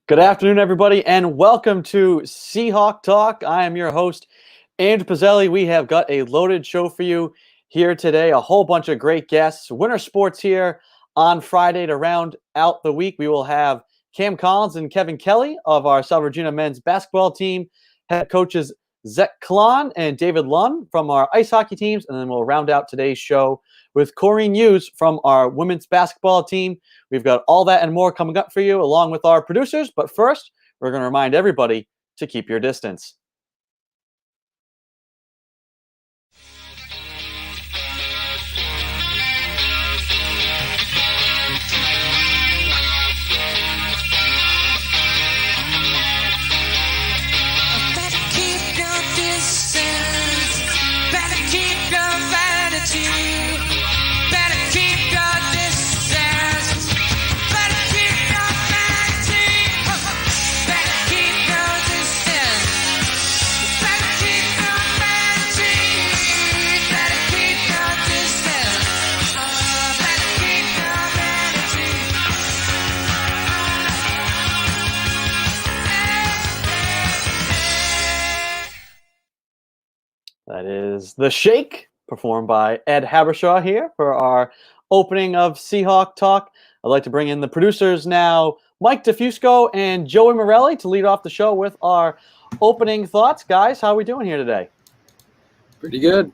Good afternoon, everybody, and welcome to Seahawk Talk. I am your host, Andrew Pizzelli. We have got a loaded show for you here today. A whole bunch of great guests. Winter Sports here on Friday to round out the week. We will have Cam Collins and Kevin Kelly of our South Virginia men's basketball team, head coaches Zech Klann and David Lunn from our ice hockey teams, and then we'll round out today's show with Cori Hughes from our women's basketball team. We've got all that and more coming up for you, along with our producers. But first, we're going to remind everybody to keep your distance. That is The Shake, performed by Ed Habershaw here for our opening of Seahawk Talk. I'd like to bring in the producers now, Mike DeFusco and Joey Morelli, to lead off the show with our opening thoughts. Guys, how are we doing here today? Pretty good.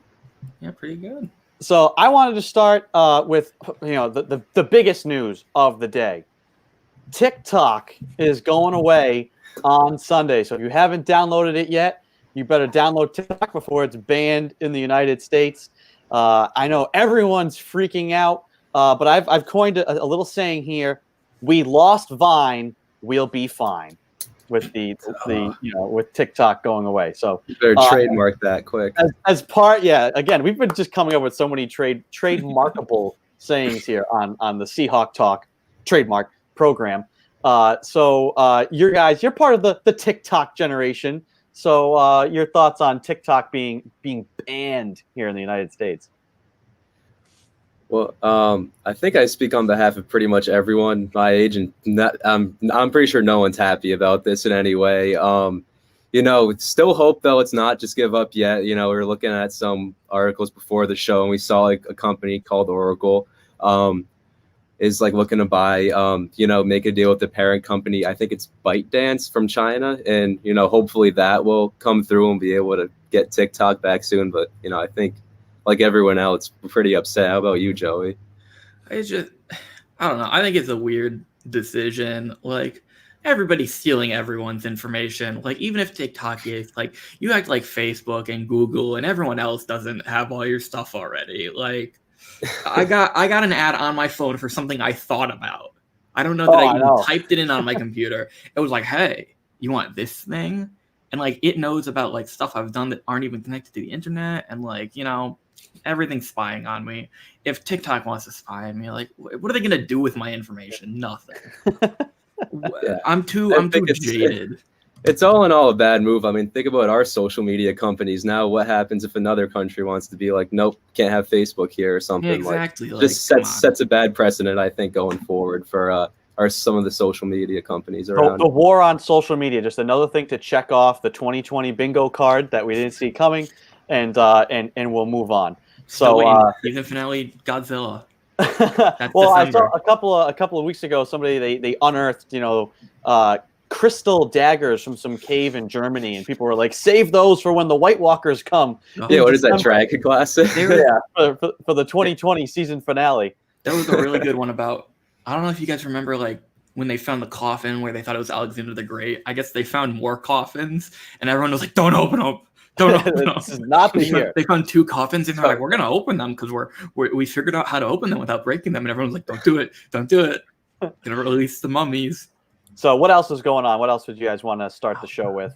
Yeah, pretty good. So I wanted to start with the biggest news of the day. TikTok is going away on Sunday. So if you haven't downloaded it yet, you better download TikTok before it's banned in the United States. I know everyone's freaking out, but I've coined a little saying here: "We lost Vine, we'll be fine." With with TikTok going away, so you better trademark that quick. As part, yeah. Again, we've been just coming up with so many trademarkable sayings here on the Seahawk Talk trademark program. So you're part of the TikTok generation. So your thoughts on TikTok being banned here in the United States? Well, I think I speak on behalf of pretty much everyone my age, and I'm pretty sure no one's happy about this in any way. Still hope though it's not just give up yet. We were looking at some articles before the show, and we saw like a company called Oracle is like looking to buy, make a deal with the parent company. I think it's ByteDance from China, and hopefully that will come through and be able to get TikTok back soon. But I think, like everyone else, we're pretty upset. How about you, Joey? I don't know. I think it's a weird decision. Like, everybody's stealing everyone's information. Like, even if TikTok is, like, you act like Facebook and Google and everyone else doesn't have all your stuff already. Like, I got an ad on my phone for something I thought about. I don't know that I even typed it in on my computer. It was like, hey, you want this thing? And, like, it knows about, like, stuff I've done that aren't even connected to the internet. And, like, everything's spying on me. If TikTok wants to spy on me, like, what are they gonna do with my information? Nothing. Yeah. I'm too jaded. It's all in all a bad move. I mean, think about our social media companies now. What happens if another country wants to be like, nope, can't have Facebook here or something? Yeah, exactly. Like, just sets a bad precedent, I think, going forward for some of the social media companies around. The war on social media, just another thing to check off the 2020 bingo card that we didn't see coming, and we'll move on. So season finale Godzilla. Well, I saw a couple of weeks ago somebody they unearthed crystal daggers from some cave in Germany, and people were like, "Save those for when the White Walkers come." Yeah, what is that, Dragon Classic? Yeah, for the 2020 season finale. That was a really good one about. I don't know if you guys remember, like, when they found the coffin where they thought it was Alexander the Great. I guess they found more coffins, and everyone was like, "Don't open them." Don't open them. This is not the year. They found 2 coffins, and they're like, "We're gonna open them because we figured out how to open them without breaking them." And everyone's like, "Don't do it! Don't do it! Gonna release the mummies." So what else is going on? What else would you guys want to start the show with?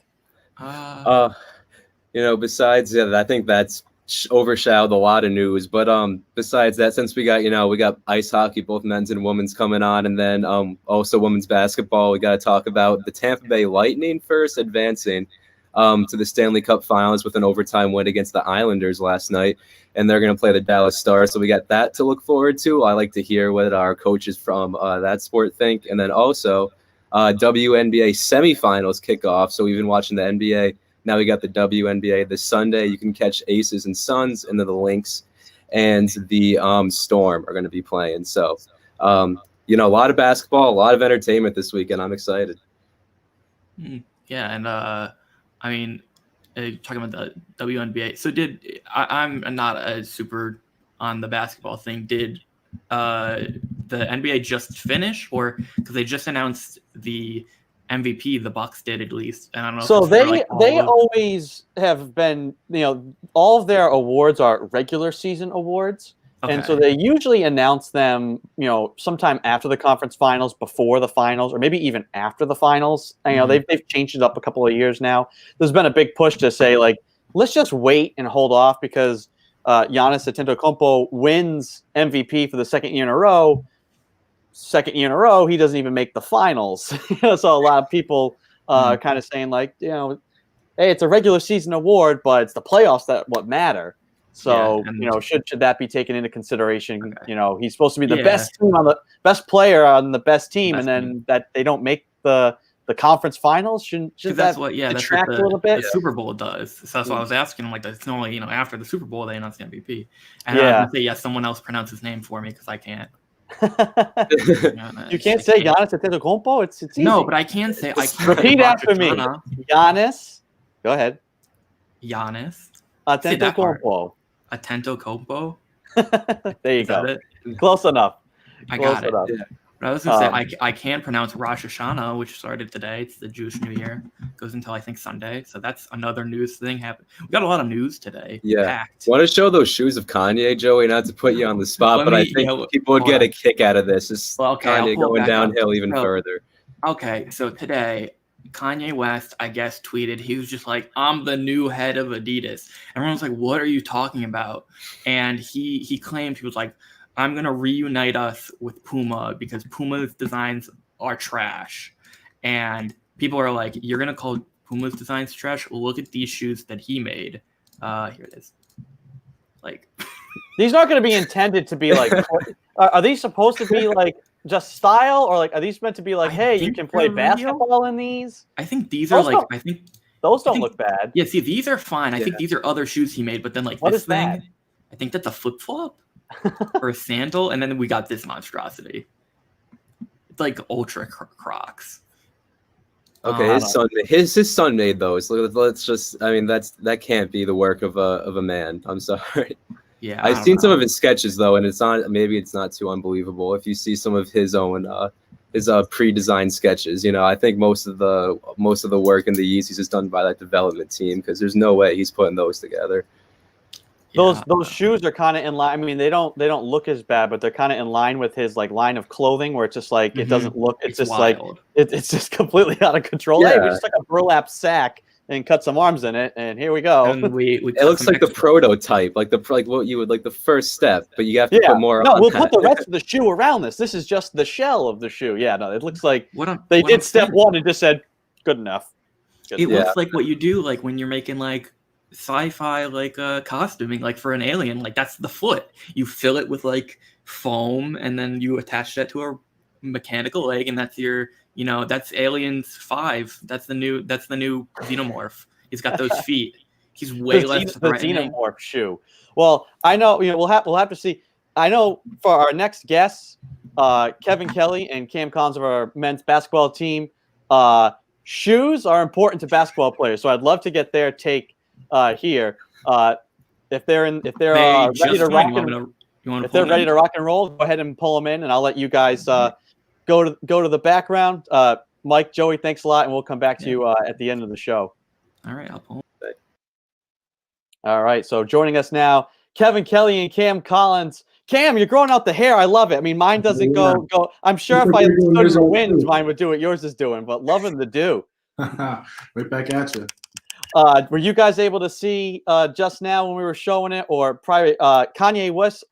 Besides, I think that's overshadowed a lot of news. But besides that, since we got ice hockey, both men's and women's coming on, and then also women's basketball, we got to talk about the Tampa Bay Lightning first advancing to the Stanley Cup Finals with an overtime win against the Islanders last night, and they're going to play the Dallas Stars. So we got that to look forward to. I like to hear what our coaches from that sport think, and then also WNBA Semi-Finals kickoff. So we've been watching the NBA. Now we got the WNBA this Sunday. You can catch Aces and Suns, and then the Lynx and the Storm are going to be playing. So, a lot of basketball, a lot of entertainment this weekend. I'm excited. Yeah, and talking about the WNBA. So I'm not a super on the basketball thing. Did the NBA just finish, or because they just announced the MVP, the Bucks did at least, and I don't know. So they always have been, all of their awards are regular season awards, and so they usually announce them, sometime after the conference finals, before the finals, or maybe even after the finals. And, they've changed it up a couple of years now. There's been a big push to say let's just wait and hold off because Giannis Antetokounmpo wins MVP for the second year in a row. He doesn't even make the finals. So a lot of people kind of saying hey, it's a regular season award, but it's the playoffs that what matter. So should that be taken into consideration? Okay. He's supposed to be the best team on the best player on the best team, and then that they don't make the conference finals. Shouldn't that detract a little bit? The Super Bowl does. So that's why I was asking him. It's normally after the Super Bowl they announce the MVP, and I was gonna say someone else pronounce his name for me because I can't. You can't say Giannis Antetokounmpo. It's easy. No, but I can say. Repeat after me. Giannis. Go ahead. Giannis Antetokounmpo. Antetokounmpo. There you go. Close enough. I got it. Yeah. But I was going to say, I can't pronounce Rosh Hashanah, which started today. It's the Jewish New Year. Goes until, I think, Sunday. So that's another news thing happening. We got a lot of news today. Yeah. Packed. Want to show those shoes of Kanye, Joey? Not to put you on the spot, but I think people would get a kick out of this. It's Kanye going downhill even further. Okay, so today, Kanye West, I guess, tweeted. He was just like, I'm the new head of Adidas. Everyone was like, what are you talking about? And he claimed, he was like, I'm going to reunite us with Puma because Puma's designs are trash. And people are like, you're going to call Puma's designs trash? Well, look at these shoes that he made. Here it is. These aren't going to be intended to be are these supposed to be just style, or are these meant to be hey, you can play basketball in these? I think these are those don't look bad. Yeah, see, these are fine. I think these are other shoes he made, but then what this is that? I think that's a flip flop or a sandal, and then we got this monstrosity. It's ultra Crocs. Okay, his son made those. Let's just. I mean, that can't be the work of a man. I'm sorry. Yeah, I've seen some of his sketches though, and it's not too unbelievable if you see some of his own his pre-designed sketches. I think most of the work in the Yeezys is done by that development team because there's no way he's putting those together. Those shoes are kind of in line. I mean, they don't look as bad, but they're kind of in line with his line of clothing, where it's just it doesn't look. It's just wild. It's just completely out of control. Yeah. Hey, we just took a burlap sack and cut some arms in it, and here we go. And it looks like the prototype, like what you would the first step, but you have to put more. No, we'll put the rest of the shoe around this. This is just the shell of the shoe. Yeah, no, it looks like they did step one and just said, "Good enough." It looks like what you do, when you're making sci-fi costuming, for an alien. That's the foot. You fill it with foam, and then you attach that to a mechanical leg, and that's your. That's Aliens 5. That's the new xenomorph. He's got those feet. He's way less threatening. The xenomorph shoe. Well, I know. We'll have to see. I know for our next guests, Kevin Kelly and Cam Collins of our men's basketball team. Shoes are important to basketball players, so I'd love to get their take here. If they're ready to rock and roll, go ahead and pull them in, and I'll let you guys go to the background. Mike, Joey, thanks a lot, and we'll come back to you at the end of the show. All right, I'll pull. All right, so joining us now, Kevin Kelly and Cam Collins. Cam, you're growing out the hair. I love it. I mean, mine doesn't go. I'm sure if I stood in the wind, mine would do what yours is doing, but loving the do. Right back at you. Were you guys able to see just now when we were showing it, or prior? Kanye West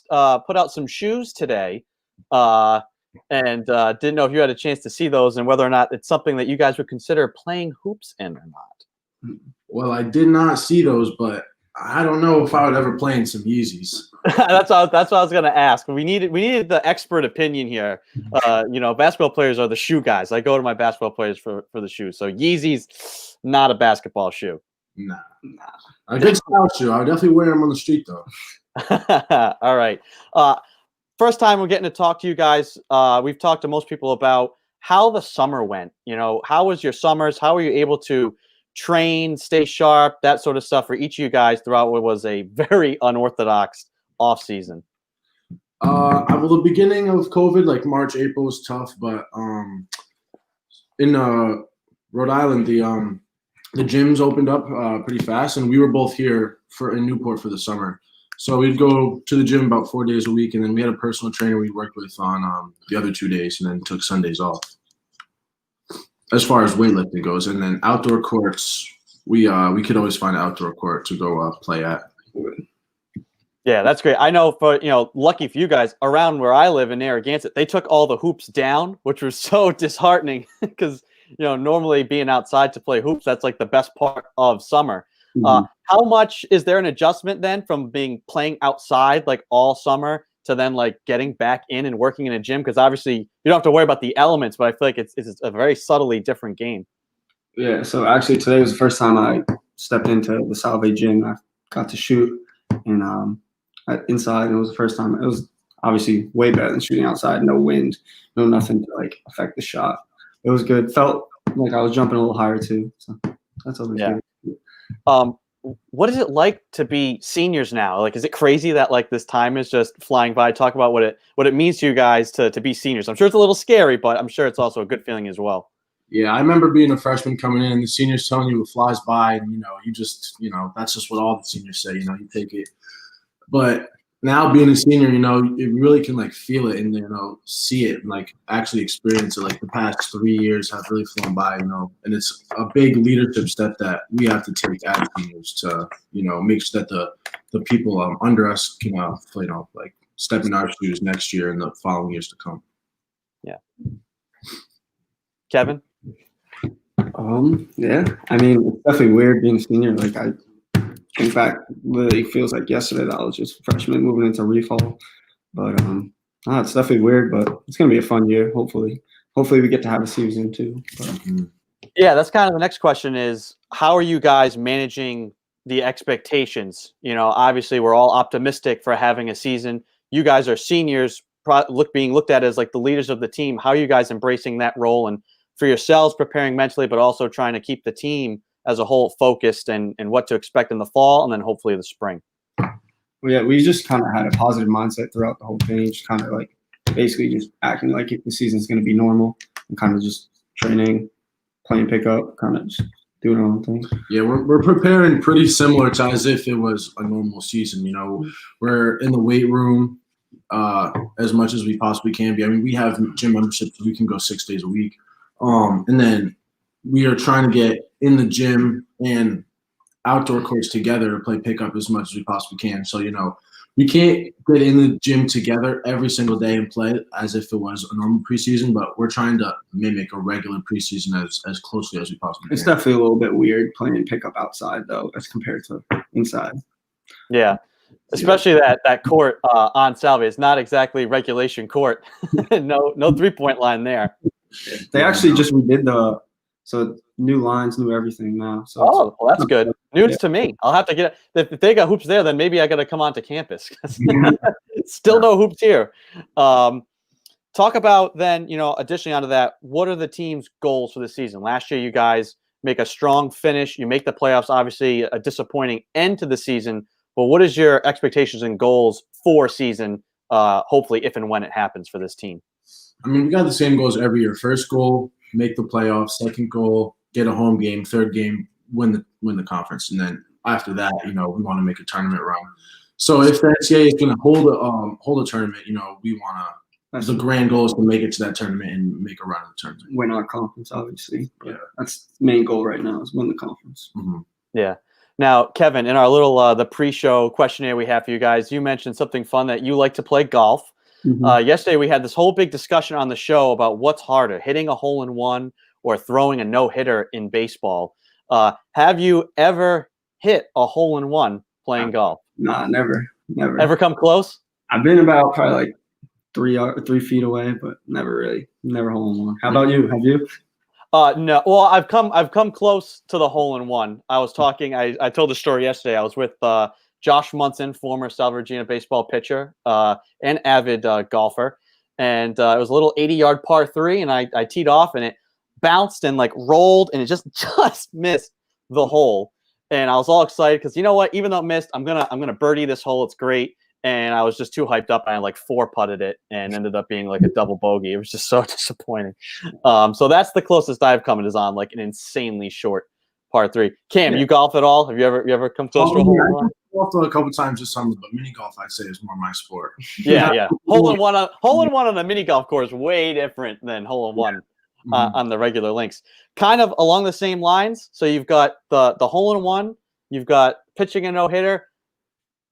put out some shoes today, and didn't know if you had a chance to see those and whether or not it's something that you guys would consider playing hoops in or not. Well, I did not see those, but I don't know if I would ever play in some Yeezys. That's what I was gonna ask. We needed the expert opinion here. Basketball players are the shoe guys. I go to my basketball players for the shoes. So Yeezys, not a basketball shoe. Nah. A good style shoe. I would definitely wear them on the street though. All right. First time we're getting to talk to you guys. We've talked to most people about how the summer went. How was your summers? How were you able to train, stay sharp, that sort of stuff for each of you guys throughout what was a very unorthodox off season? Well, the beginning of COVID, like March, April, was tough, but in Rhode Island, the gyms opened up pretty fast, and we were both here in Newport for the summer. So we'd go to the gym about 4 days a week, and then we had a personal trainer we worked with on the other 2 days, and then took Sundays off. As far as weightlifting goes, and then outdoor courts, we could always find an outdoor court to go play at. Yeah, that's great. I know lucky for you guys, around where I live in Narragansett, they took all the hoops down, which was so disheartening because, normally being outside to play hoops, that's like the best part of summer. Mm-hmm. How much is there an adjustment then from playing outside like all summer to then like getting back in and working in a gym? Because obviously you don't have to worry about the elements, but I feel like it's a very subtly different game. Yeah, so actually today was the first time I stepped into the Salve gym. I got to shoot and inside. It was the first time. It was obviously way better than shooting outside. No wind, no nothing to like affect the shot. It was good. Felt like I was jumping a little higher too. So that's always good. What is it like to be seniors now? Like, is it crazy that like this time is just flying by? Talk about what it means to you guys to be seniors. I'm sure it's a little scary, but I'm sure it's also a good feeling as well. Yeah, I remember being a freshman coming in and the seniors telling you it flies by, and you just that's just what all the seniors say. You take it. But now being a senior, you really can like feel it and see it and like actually experience it. Like the past 3 years have really flown by, and it's a big leadership step that we have to take as seniors to make sure that the people under us can like step in our shoes next year and the following years to come. Yeah. Kevin? Yeah. I mean, it's definitely weird being a senior. Like in fact, literally feels like yesterday that I was just a freshman moving into refall. But it's definitely weird, but it's gonna be a fun year. Hopefully we get to have a season too. Yeah, that's kind of the next question is how are you guys managing the expectations? Obviously we're all optimistic for having a season. You guys are seniors, being looked at as like the leaders of the team. How are you guys embracing that role and for yourselves preparing mentally, but also trying to keep the team as a whole focused and what to expect in the fall and then hopefully the spring? Well, yeah, we just kind of had a positive mindset throughout the whole thing, just kind of like basically just acting like the season's going to be normal and kind of just training, playing pickup, kind of just doing our own thing. Yeah, we're preparing pretty similar to as if it was a normal season. We're in the weight room as much as we possibly can be. I mean, we have gym memberships, so we can go 6 days a week. And then we are trying to get in the gym and outdoor courts together to play pickup as much as we possibly can. So, we can't get in the gym together every single day and play as if it was a normal preseason, but we're trying to mimic a regular preseason as closely as we possibly can. It's definitely a little bit weird playing pickup outside, though, as compared to inside. Yeah. Especially that court on Salve is not exactly regulation court. No 3-point line there. They actually just redid so new lines, new everything now. So well, that's good. News to me. I'll have to get if they got hoops there, then maybe I got to come onto campus. Still no hoops here. Talk about then, additionally onto that, what are the team's goals for the season? Last year, you guys make a strong finish. You make the playoffs, obviously a disappointing end to the season. But what is your expectations and goals for season, hopefully, if and when it happens for this team? I mean, we got the same goals every year. First goal, make the playoffs. Second goal, get a home game. Third game, win the conference. And then after that, we want to make a tournament run. So if the NCAA is going to hold a tournament, we want to. The grand goal is to make it to that tournament and make a run of the tournament. Win our conference, obviously. Yeah, that's the main goal right now is win the conference. Mm-hmm. Yeah. Now, Kevin, in our little the pre-show questionnaire we have for you guys, you mentioned something fun that you like to play golf. Mm-hmm. Yesterday, we had this whole big discussion on the show about what's harder, hitting a hole-in-one or throwing a no-hitter in baseball. Have you ever hit a hole-in-one playing golf? Nah, never. Ever come close? I've been about probably like 3 feet away, but never hole in one. How about you? Have you? No. Well, I've come close to the hole in one. I was talking. I told the story yesterday. I was with Josh Munson, former South Virginia baseball pitcher and avid golfer, and it was a little 80-yard par 3, and I teed off, and it bounced and like rolled, and it just missed the hole. And I was all excited because you know what? Even though it missed, I'm gonna birdie this hole. It's great. And I was just too hyped up. I like 4-putted it and ended up being like a double bogey. It was just so disappointing. So that's the closest I've come, is on like an insanely short par 3. Cam, you golf at all? Have you ever come close to a hole in one? I golfed a couple times this summer, but mini golf I'd say is more my sport. Yeah. Hole in one on a mini golf course way different than hole in one on the regular links. Kind of along the same lines. So you've got the hole in one, you've got pitching a no-hitter,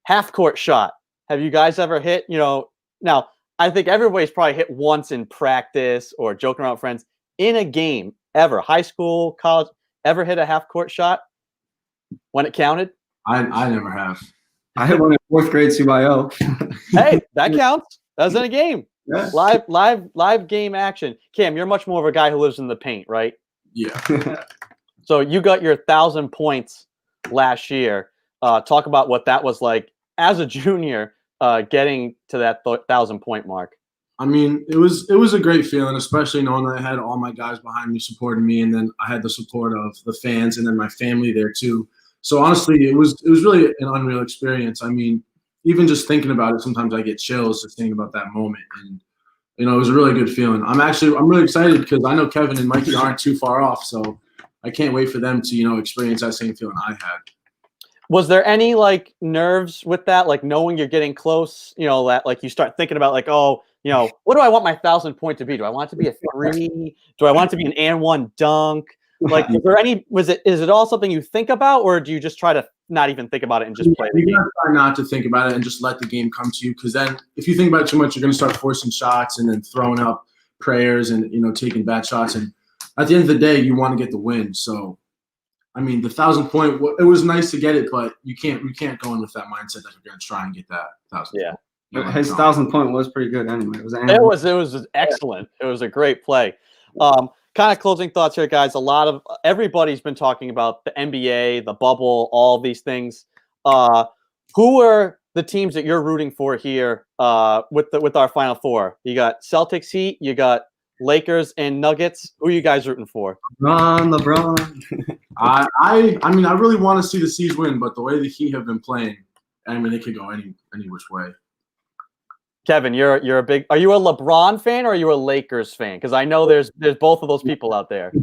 half court shot. Have you guys ever hit, now I think everybody's probably hit once in practice or joking around with friends. In a game, ever, high school, college, ever hit a half court shot when it counted? I never have. I hit one in 4th grade CYO. Hey, that counts. That was in a game. Yeah. Live game action. Cam, you're much more of a guy who lives in the paint, right? Yeah. So you got your 1,000 points last year. Talk about what that was like as a junior, getting to that 1,000-point mark. I mean, it was a great feeling, especially knowing that I had all my guys behind me supporting me, and then I had the support of the fans and then my family there too. So honestly, it was really an unreal experience. I mean, even just thinking about it, sometimes I get chills just thinking about that moment, and it was a really good feeling. I'm really excited because I know Kevin and Mikey aren't too far off, so I can't wait for them to experience that same feeling I had. Was there any like nerves with that, like knowing you're getting close, that like you start thinking about like, oh, what do I want my 1,000 point to be? Do I want it to be a 3? Do I want it to be an and 1 dunk? Like, is it all something you think about, or do you just try to not even think about it and just play the game? You gotta try not to think about it and just let the game come to you, because then if you think about it too much, you're gonna start forcing shots and then throwing up prayers and taking bad shots. And at the end of the day, you want to get the win. So I mean, the 1,000 point, it was nice to get it, but you can't go in with that mindset that you're going to try and get that 1,000. Yeah. His 1,000 point was pretty good anyway. It was excellent. It was a great play. Kind of closing thoughts here, guys. Everybody's been talking about the NBA, the bubble, all these things. Who are the teams that you're rooting for here with our Final Four? You got Celtics, Heat, you got Lakers and Nuggets. Who are you guys rooting for? LeBron. I mean, I really want to see the C's win, but the way the Heat have been playing, I mean, it could go any which way. Kevin, you're a big. Are you a LeBron fan or are you a Lakers fan? Because I know there's both of those people out there.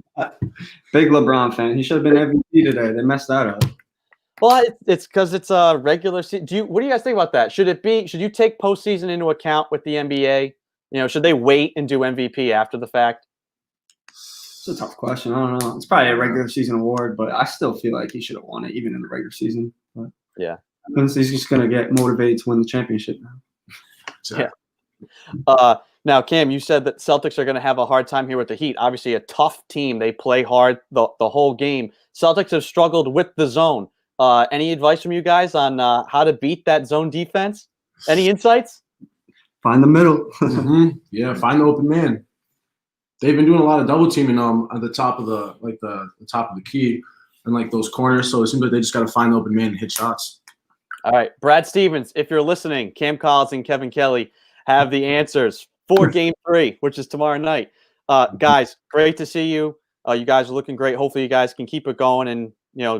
Big LeBron fan. He should have been MVP today. They messed that up. Well, it's because it's a regular season. What do you guys think about that? Should you take postseason into account with the NBA? Should they wait and do MVP after the fact? It's a tough question. I don't know. It's probably a regular season award, but I still feel like he should have won it even in the regular season. But yeah, he's just gonna get motivated to win the championship now. Yeah. Now, Cam, you said that Celtics are going to have a hard time here with the Heat. Obviously, a tough team. They play hard the whole game. Celtics have struggled with the zone. Any advice from you guys on how to beat that zone defense? Any insights? Find the middle. Yeah, find the open man. They've been doing a lot of double teaming at the top of the top of the key and like those corners. So it seems like they just got to find the open man and hit shots. All right, Brad Stevens, if you're listening, Cam Collins and Kevin Kelly have the answers for Game 3, which is tomorrow night. Guys, great to see you. You guys are looking great. Hopefully, you guys can keep it going and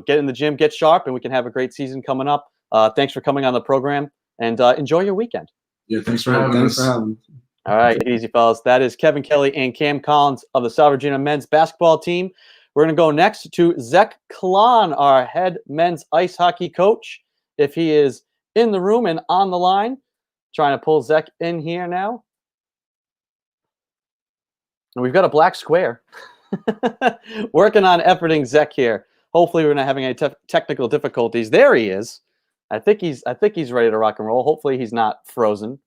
get in the gym, get sharp, and we can have a great season coming up. Thanks for coming on the program, and enjoy your weekend. Yeah, thanks for having us. All right, take it easy, fellas. That is Kevin Kelly and Cam Collins of the South Virginia men's basketball team. We're going to go next to Zech Klann, our head men's ice hockey coach, if he is in the room and on the line. Trying to pull Zech in here now. And we've got a black square. Working on efforting Zech here. Hopefully we're not having any technical difficulties. There he is. I think he's ready to rock and roll. Hopefully he's not frozen.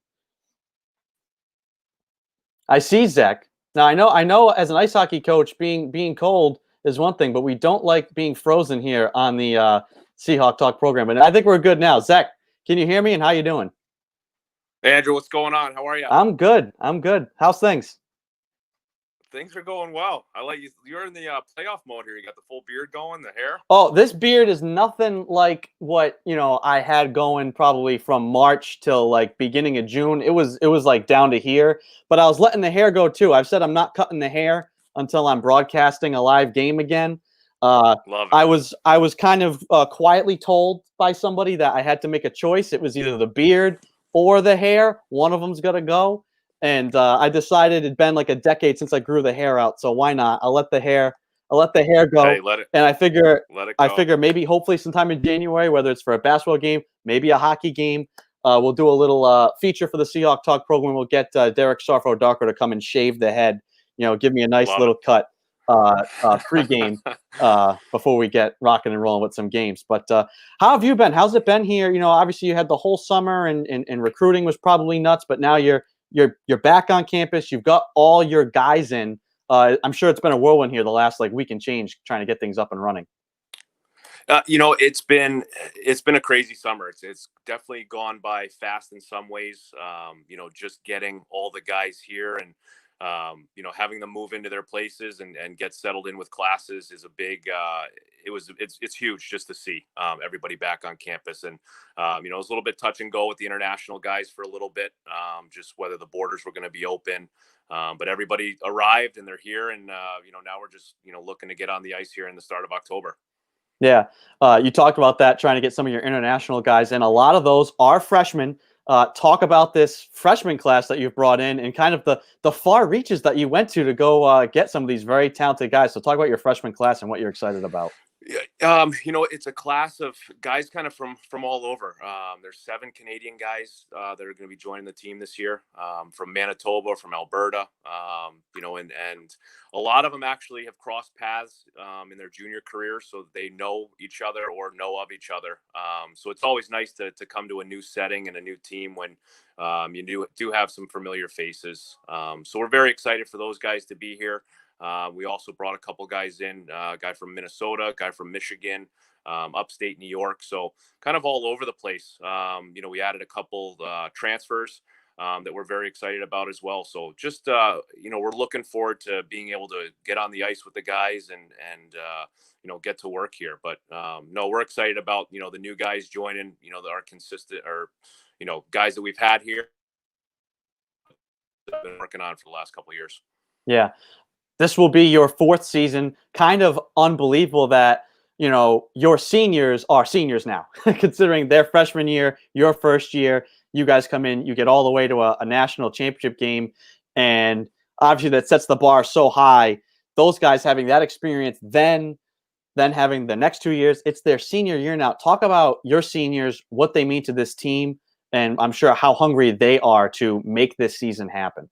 I see Zech. Now I know as an ice hockey coach, being cold is one thing, but we don't like being frozen here on the Seahawk Talk program. And I think we're good now. Zech, can you hear me? And how you doing? Hey, Andrew, what's going on? How are you? I'm good. How's things? Things are going well. I like you. You're in the playoff mode here. You got the full beard going, the hair. Oh, this beard is nothing like what, I had going probably from March till like beginning of June. It was like down to here, but I was letting the hair go too. I've said I'm not cutting the hair until I'm broadcasting a live game again. Love it. I was kind of quietly told by somebody that I had to make a choice. It was either the beard or the hair. One of them's got to go. And I decided it'd been like a decade since I grew the hair out, so why not? I'll let the hair go. Hey, let it. And I figure Go. maybe hopefully sometime in January, whether it's for a basketball game, maybe a hockey game, we'll do a little feature for the Seahawk Talk program. We'll get Derek Sarfo Darker to come and shave the head. Give me a nice little cut pre-game before we get rocking and rolling with some games. But how have you been? How's it been here? Obviously you had the whole summer and recruiting was probably nuts, but now you're back on campus. You've got all your guys in. I'm sure it's been a whirlwind here the last week and change trying to get things up and running. It's been a crazy summer. It's definitely gone by fast in some ways. Just getting all the guys here and having them move into their places and get settled in with classes is a big. It's huge just to see everybody back on campus, and it was a little bit touch and go with the international guys for a little bit, just whether the borders were going to be open. But everybody arrived and they're here, and now we're just looking to get on the ice here in the start of October. Yeah, you talked about that, trying to get some of your international guys, and a lot of those are freshmen. Talk about this freshman class that you've brought in and kind of the far reaches that you went to go get some of these very talented guys. So talk about your freshman class and what you're excited about. Yeah, it's a class of guys kind of from all over. There's 7 Canadian guys that are going to be joining the team this year, from Manitoba, from Alberta, and a lot of them actually have crossed paths in their junior careers, so they know each other or know of each other. So it's always nice to come to a new setting and a new team when you do have some familiar faces. So we're very excited for those guys to be here. We also brought a couple guys in, a guy from Minnesota, a guy from Michigan, upstate New York. So kind of all over the place. We added a couple transfers that we're very excited about as well. So just, we're looking forward to being able to get on the ice with the guys and get to work here. But no, we're excited about, the new guys joining, our consistent or, guys that we've had here that have been working on for the last couple of years. Yeah. This will be your 4th season. Kind of unbelievable that, your seniors are seniors now, considering their freshman year, your first year, you guys come in, you get all the way to a national championship game. And obviously that sets the bar so high. Those guys having that experience, then having the next 2 years, it's their senior year now. Talk about your seniors, what they mean to this team, and I'm sure how hungry they are to make this season happen.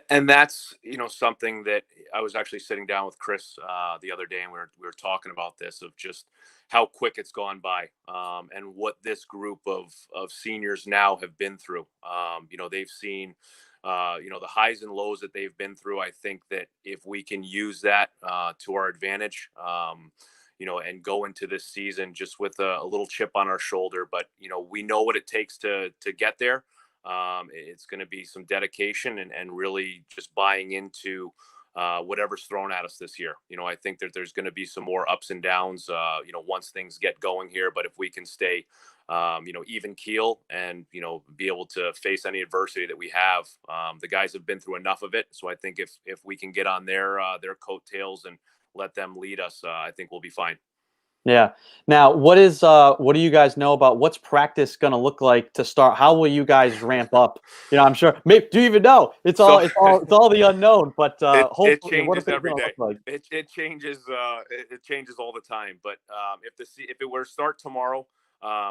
And that's, something that I was actually sitting down with Chris the other day, and we were talking about this, of just how quick it's gone by, and what this group of seniors now have been through. They've seen, the highs and lows that they've been through. I think that if we can use that to our advantage, and go into this season just with a little chip on our shoulder, but, we know what it takes to get there. It's going to be some dedication and really just buying into whatever's thrown at us this year. I think that there's going to be some more ups and downs, once things get going here. But if we can stay, even keel and, be able to face any adversity that we have, the guys have been through enough of it. So I think if we can get on their coattails and let them lead us, I think we'll be fine. Yeah. Now, what do you guys know about what's practice going to look like to start? How will you guys ramp up? I'm sure. Maybe, do you even know? It's all the unknown. But it changes every day. Like? It changes. It changes all the time. But if it were to start tomorrow,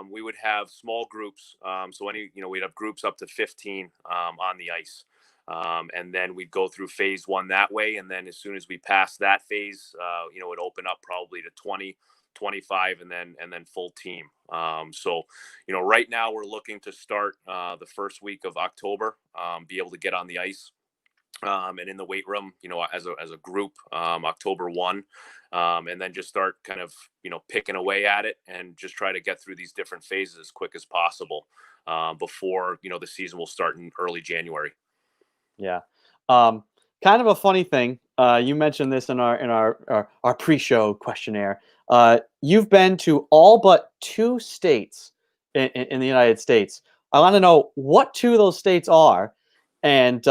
we would have small groups. So we'd have groups up to 15 on the ice. And then we'd go through phase 1 that way. And then as soon as we pass that phase, it'd open up probably to 20, 25, and then full team. So, right now we're looking to start the first week of October, be able to get on the ice and in the weight room, as a group, October 1, and then just start kind of, picking away at it and just try to get through these different phases as quick as possible before, the season will start in early January. Yeah. Kind of a funny thing. You mentioned this in our pre-show questionnaire. You've been to all but 2 states in the United States. I want to know what 2 of those states are, and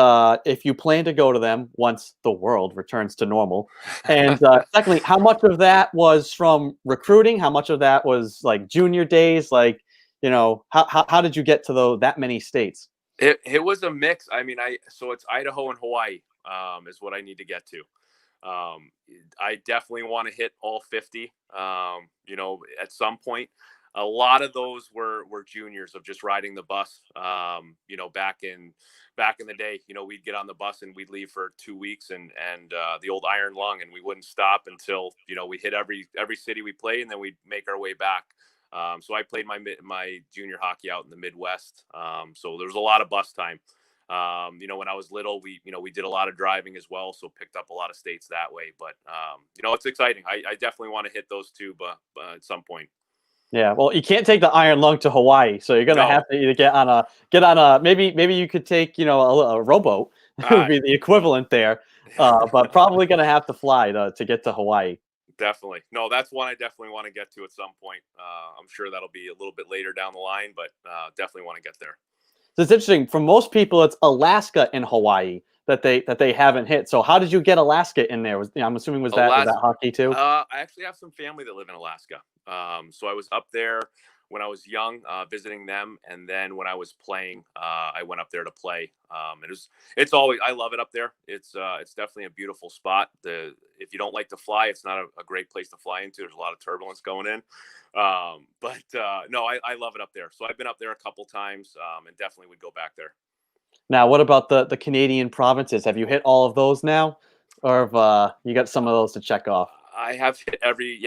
if you plan to go to them once the world returns to normal. And secondly, how much of that was from recruiting? How much of that was like junior days? Like, how did you get to that many states? It was a mix. I mean, so it's Idaho and Hawaii is what I need to get to. I definitely want to hit all 50. At some point. A lot of those were juniors of just riding the bus. Back in the day, we'd get on the bus and we'd leave for 2 weeks and the old iron lung, and we wouldn't stop until we hit every city we played, and then we'd make our way back. So I played my junior hockey out in the Midwest. So there was a lot of bus time. When I was little, we did a lot of driving as well. So picked up a lot of states that way, but it's exciting. I definitely want to hit those 2, but at some point. Yeah, well, you can't take the iron lung to Hawaii, so you're gonna have to either get on a maybe you could take a rowboat. Would be the equivalent there, but probably gonna have to fly to get to Hawaii. Definitely. No, that's one I definitely want to get to at some point. I'm sure that'll be a little bit later down the line, but definitely want to get there. So it's interesting. For most people, it's Alaska and Hawaii that they haven't hit. So how did you get Alaska in there? I'm assuming was that hockey too? I actually have some family that live in Alaska. So I was up there when I was young, visiting them, and then when I was playing, I went up there to play. It's always, I love it up there. It's definitely a beautiful spot. If you don't like to fly, it's not a great place to fly into. There's a lot of turbulence going in. No, I love it up there. So I've been up there a couple times, and definitely would go back there. Now, what about the Canadian provinces? Have you hit all of those now, or have you got some of those to check off? I have hit every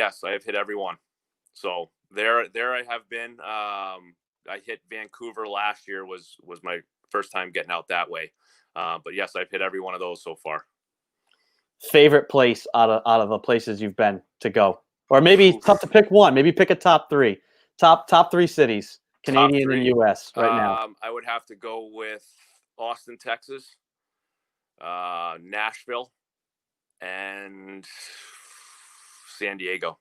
one. So there I have been. I hit Vancouver last year. Was my first time getting out that way. But yes, I've hit every one of those so far. Favorite place out of the places you've been to go, or maybe tough to pick one. Maybe pick a top 3 cities, Canadian and U.S. right now. I would have to go with Austin, Texas, Nashville, and San Diego.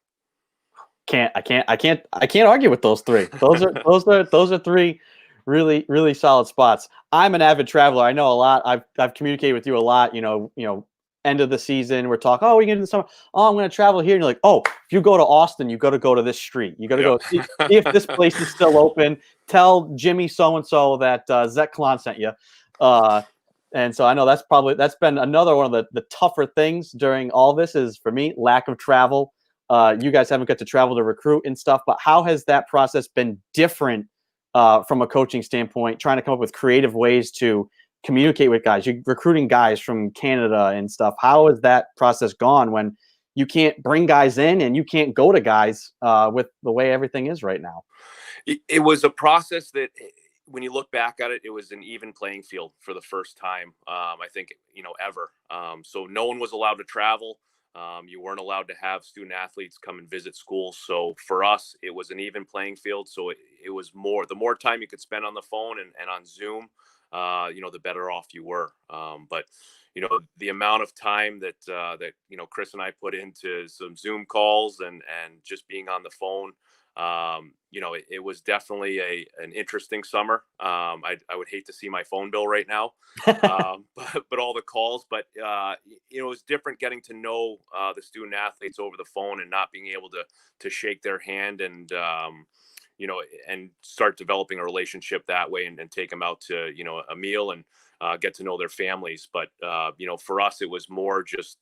I can't argue with those 3. Those are 3 really, really solid spots. I'm an avid traveler. I know a lot. I've communicated with you a lot. End of the season, we're talking, oh, we're going to do the summer. Oh, I'm going to travel here. And you're like, oh, if you go to Austin, you got to go to this street. You got to go see if this place is still open. Tell Jimmy so-and-so that Zech Klann sent you. And so I know that's been another one of the tougher things during all this is, for me, lack of travel. You guys haven't got to travel to recruit and stuff, but how has that process been different from a coaching standpoint, trying to come up with creative ways to communicate with guys? You're recruiting guys from Canada and stuff. How has that process gone when you can't bring guys in and you can't go to guys with the way everything is right now? It was a process that, when you look back at it, it was an even playing field for the first time, I think, ever. So no one was allowed to travel. You weren't allowed to have student athletes come and visit schools. So for us, it was an even playing field. So it was the more time you could spend on the phone and on Zoom, the better off you were. But the amount of time that Chris and I put into some Zoom calls and just being on the phone, it was definitely an interesting summer. I would hate to see my phone bill right now, but all the calls, but it was different getting to know the student athletes over the phone and not being able to shake their hand and and start developing a relationship that way and take them out to a meal and get to know their families. But for us, it was more just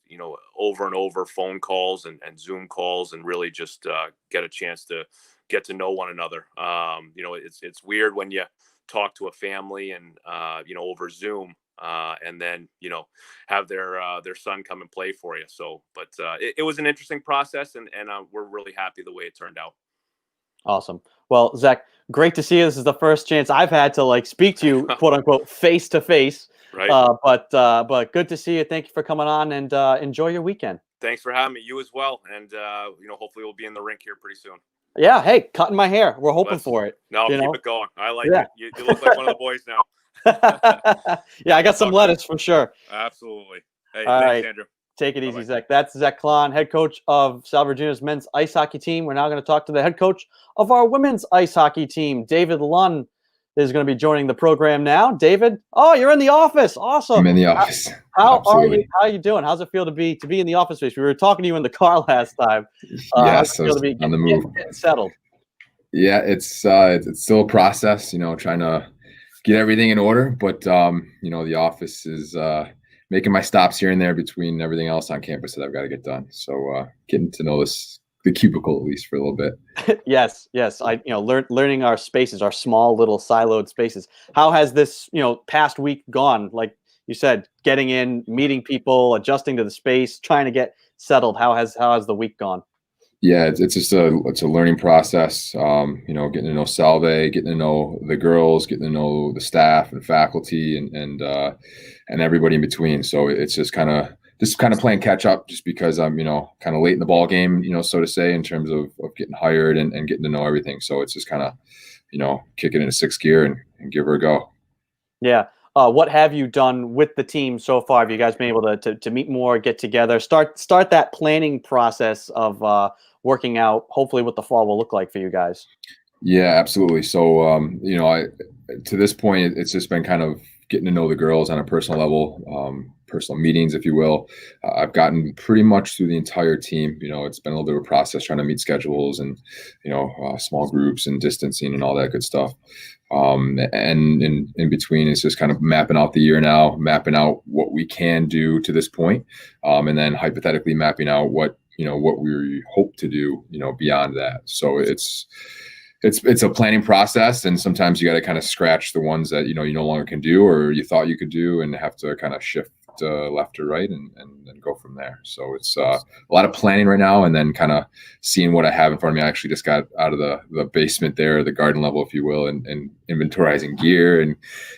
over and over phone calls and Zoom calls, and really just get a chance to get to know one another. It's weird when you talk to a family and over Zoom and then have their son come and play for you. So, but it was an interesting process, and we're really happy the way it turned out. Awesome. Well, Zech, great to see you. This is the first chance I've had to speak to you, quote unquote, face to face. Right. But good to see you. Thank you for coming on, and enjoy your weekend. Thanks for having me. You as well. And, hopefully we'll be in the rink here pretty soon. Yeah. Hey, cutting my hair. We're hoping for it. No, you keep know? it going. I like Yeah. it. You look like one of the boys now. Yeah, I got some lettuce for sure. Absolutely. Hey, All thanks, right. Andrew. Take it easy, Bye-bye. Zech. That's Zech Klann, head coach of Sal Virginia's men's ice hockey team. We're now going to talk to the head coach of our women's ice hockey team. David Lunn is going to be joining the program now. David, you're in the office. Awesome. I'm in the office. How Absolutely. are you? How are you doing? How's it feel to be in the office space? We were talking to you in the car last time. Yes, how's it feel to be on the move. getting settled? Yeah, it's still a process, trying to get everything in order. But the office is making my stops here and there between everything else on campus that I've got to get done. So getting to know the cubicle at least for a little bit. Yes. Learning our spaces, our small little siloed spaces. How has this past week gone? Like you said, getting in, meeting people, adjusting to the space, trying to get settled. How has the week gone? Yeah, it's just a learning process. Getting to know Salve, getting to know the girls, getting to know the staff and faculty, and everybody in between. So it's just kind of playing catch up, just because I'm kind of late in the ball game, so to say, in terms of getting hired and getting to know everything. So it's just kind of kicking into sixth gear and give her a go. Yeah. What have you done with the team so far? Have you guys been able to meet more, get together, start that planning process of working out, hopefully what the fall will look like for you guys? Yeah, absolutely. So, to this point, it's just been kind of getting to know the girls on a personal level, personal meetings, if you will. I've gotten pretty much through the entire team. It's been a little bit of a process trying to meet schedules and, small groups and distancing and all that good stuff. And in between, it's just kind of mapping out the year now, mapping out what we can do to this point, and then hypothetically mapping out what we hope to do, beyond that. So it's a planning process, and sometimes you got to kind of scratch the ones that you no longer can do or you thought you could do, and have to kind of shift left or right and go from there. So it's a lot of planning right now, and then kind of seeing what I have in front of me. I actually just got out of the basement there, the garden level, if you will, and inventorizing gear and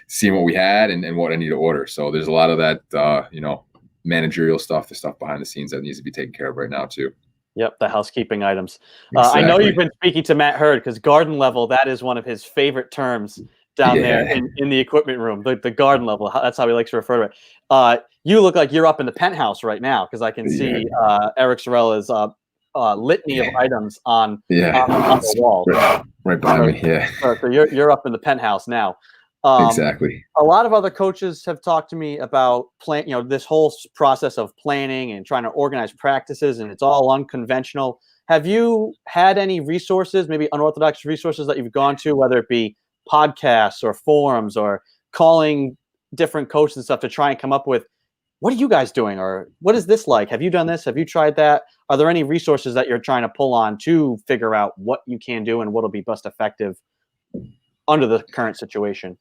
seeing what we had and what I need to order. So there's a lot of that, managerial stuff, the stuff behind the scenes that needs to be taken care of right now too. Yep, the housekeeping items. Exactly. I know you've been speaking to Matt Hurd, because garden level, that is one of his favorite terms down there in the equipment room, the garden level. That's how he likes to refer to it. You look like you're up in the penthouse right now, because I can see Eric Sorella's litany of items on the wall. Right behind me, yeah. So you're up in the penthouse now. Exactly. A lot of other coaches have talked to me about this whole process of planning and trying to organize practices, and it's all unconventional. Have you had any resources, maybe unorthodox resources that you've gone to, whether it be podcasts or forums or calling different coaches and stuff, to try and come up with, what are you guys doing, or what is this like? Have you done this? Have you tried that? Are there any resources that you're trying to pull on to figure out what you can do and what will be best effective under the current situation?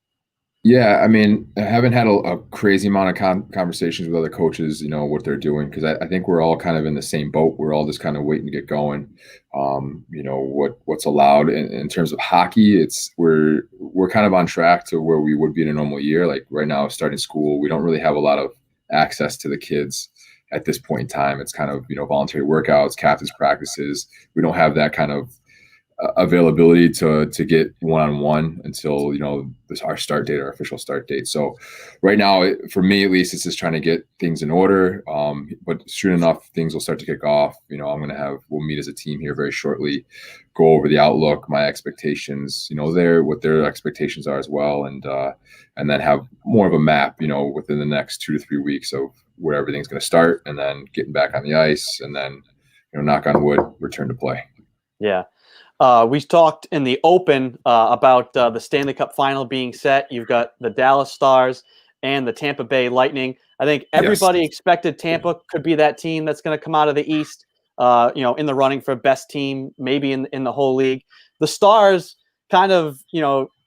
Yeah, I mean, I haven't had a crazy amount of conversations with other coaches, what they're doing, because I think we're all kind of in the same boat. We're all just kind of waiting to get going. What's allowed in terms of hockey, we're kind of on track to where we would be in a normal year. Like right now, starting school, we don't really have a lot of access to the kids at this point in time. It's kind of voluntary workouts, captain's practices. We don't have that kind of availability to get one-on-one until our start date, our official start date. So right now, for me at least, it's just trying to get things in order, but soon enough things will start to kick off. We'll meet as a team here very shortly, go over the outlook, my expectations, what their expectations are as well, and then have more of a map within the next 2 to 3 weeks of where everything's going to start, and then getting back on the ice, and then knock on wood, return to play. Yeah. We talked in the open about the Stanley Cup final being set. You've got the Dallas Stars and the Tampa Bay Lightning. I think everybody expected Tampa could be that team that's going to come out of the East, in the running for best team, maybe in the whole league. The Stars kind of,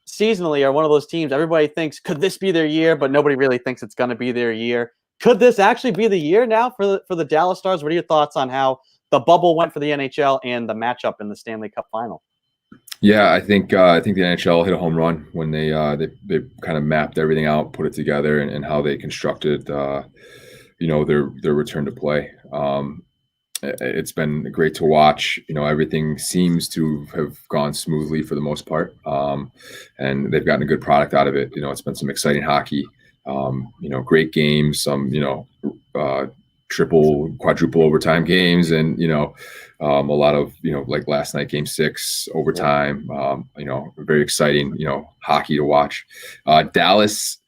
seasonally are one of those teams everybody thinks, could this be their year? But nobody really thinks it's going to be their year. Could this actually be the year now for the Dallas Stars? What are your thoughts on how the bubble went for the NHL and the matchup in the Stanley Cup final? Yeah, I think the NHL hit a home run when they kind of mapped everything out, put it together, and how they constructed their return to play. It's been great to watch. Everything seems to have gone smoothly for the most part, and they've gotten a good product out of it. It's been some exciting hockey. Great games, some triple, quadruple overtime games, and a lot of like last night, Game 6 overtime. Very exciting hockey to watch. Dallas.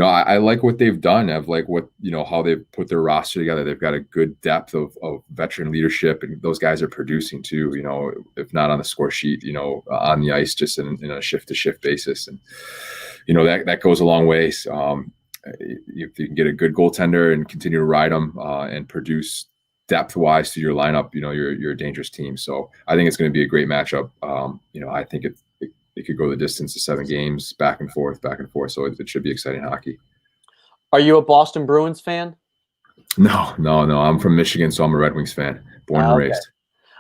I like what they've done. Of like what how they've put their roster together. They've got a good depth of veteran leadership, and those guys are producing too. If not on the score sheet, on the ice, just in a shift to shift basis, and that goes a long ways. If you can get a good goaltender and continue to ride them and produce depth wise to your lineup, you're a dangerous team. So I think it's going to be a great matchup. I think it could go the distance of 7 games, back and forth. So it should be exciting hockey. Are you a Boston Bruins fan? No. I'm from Michigan, so I'm a Red Wings fan, born and raised.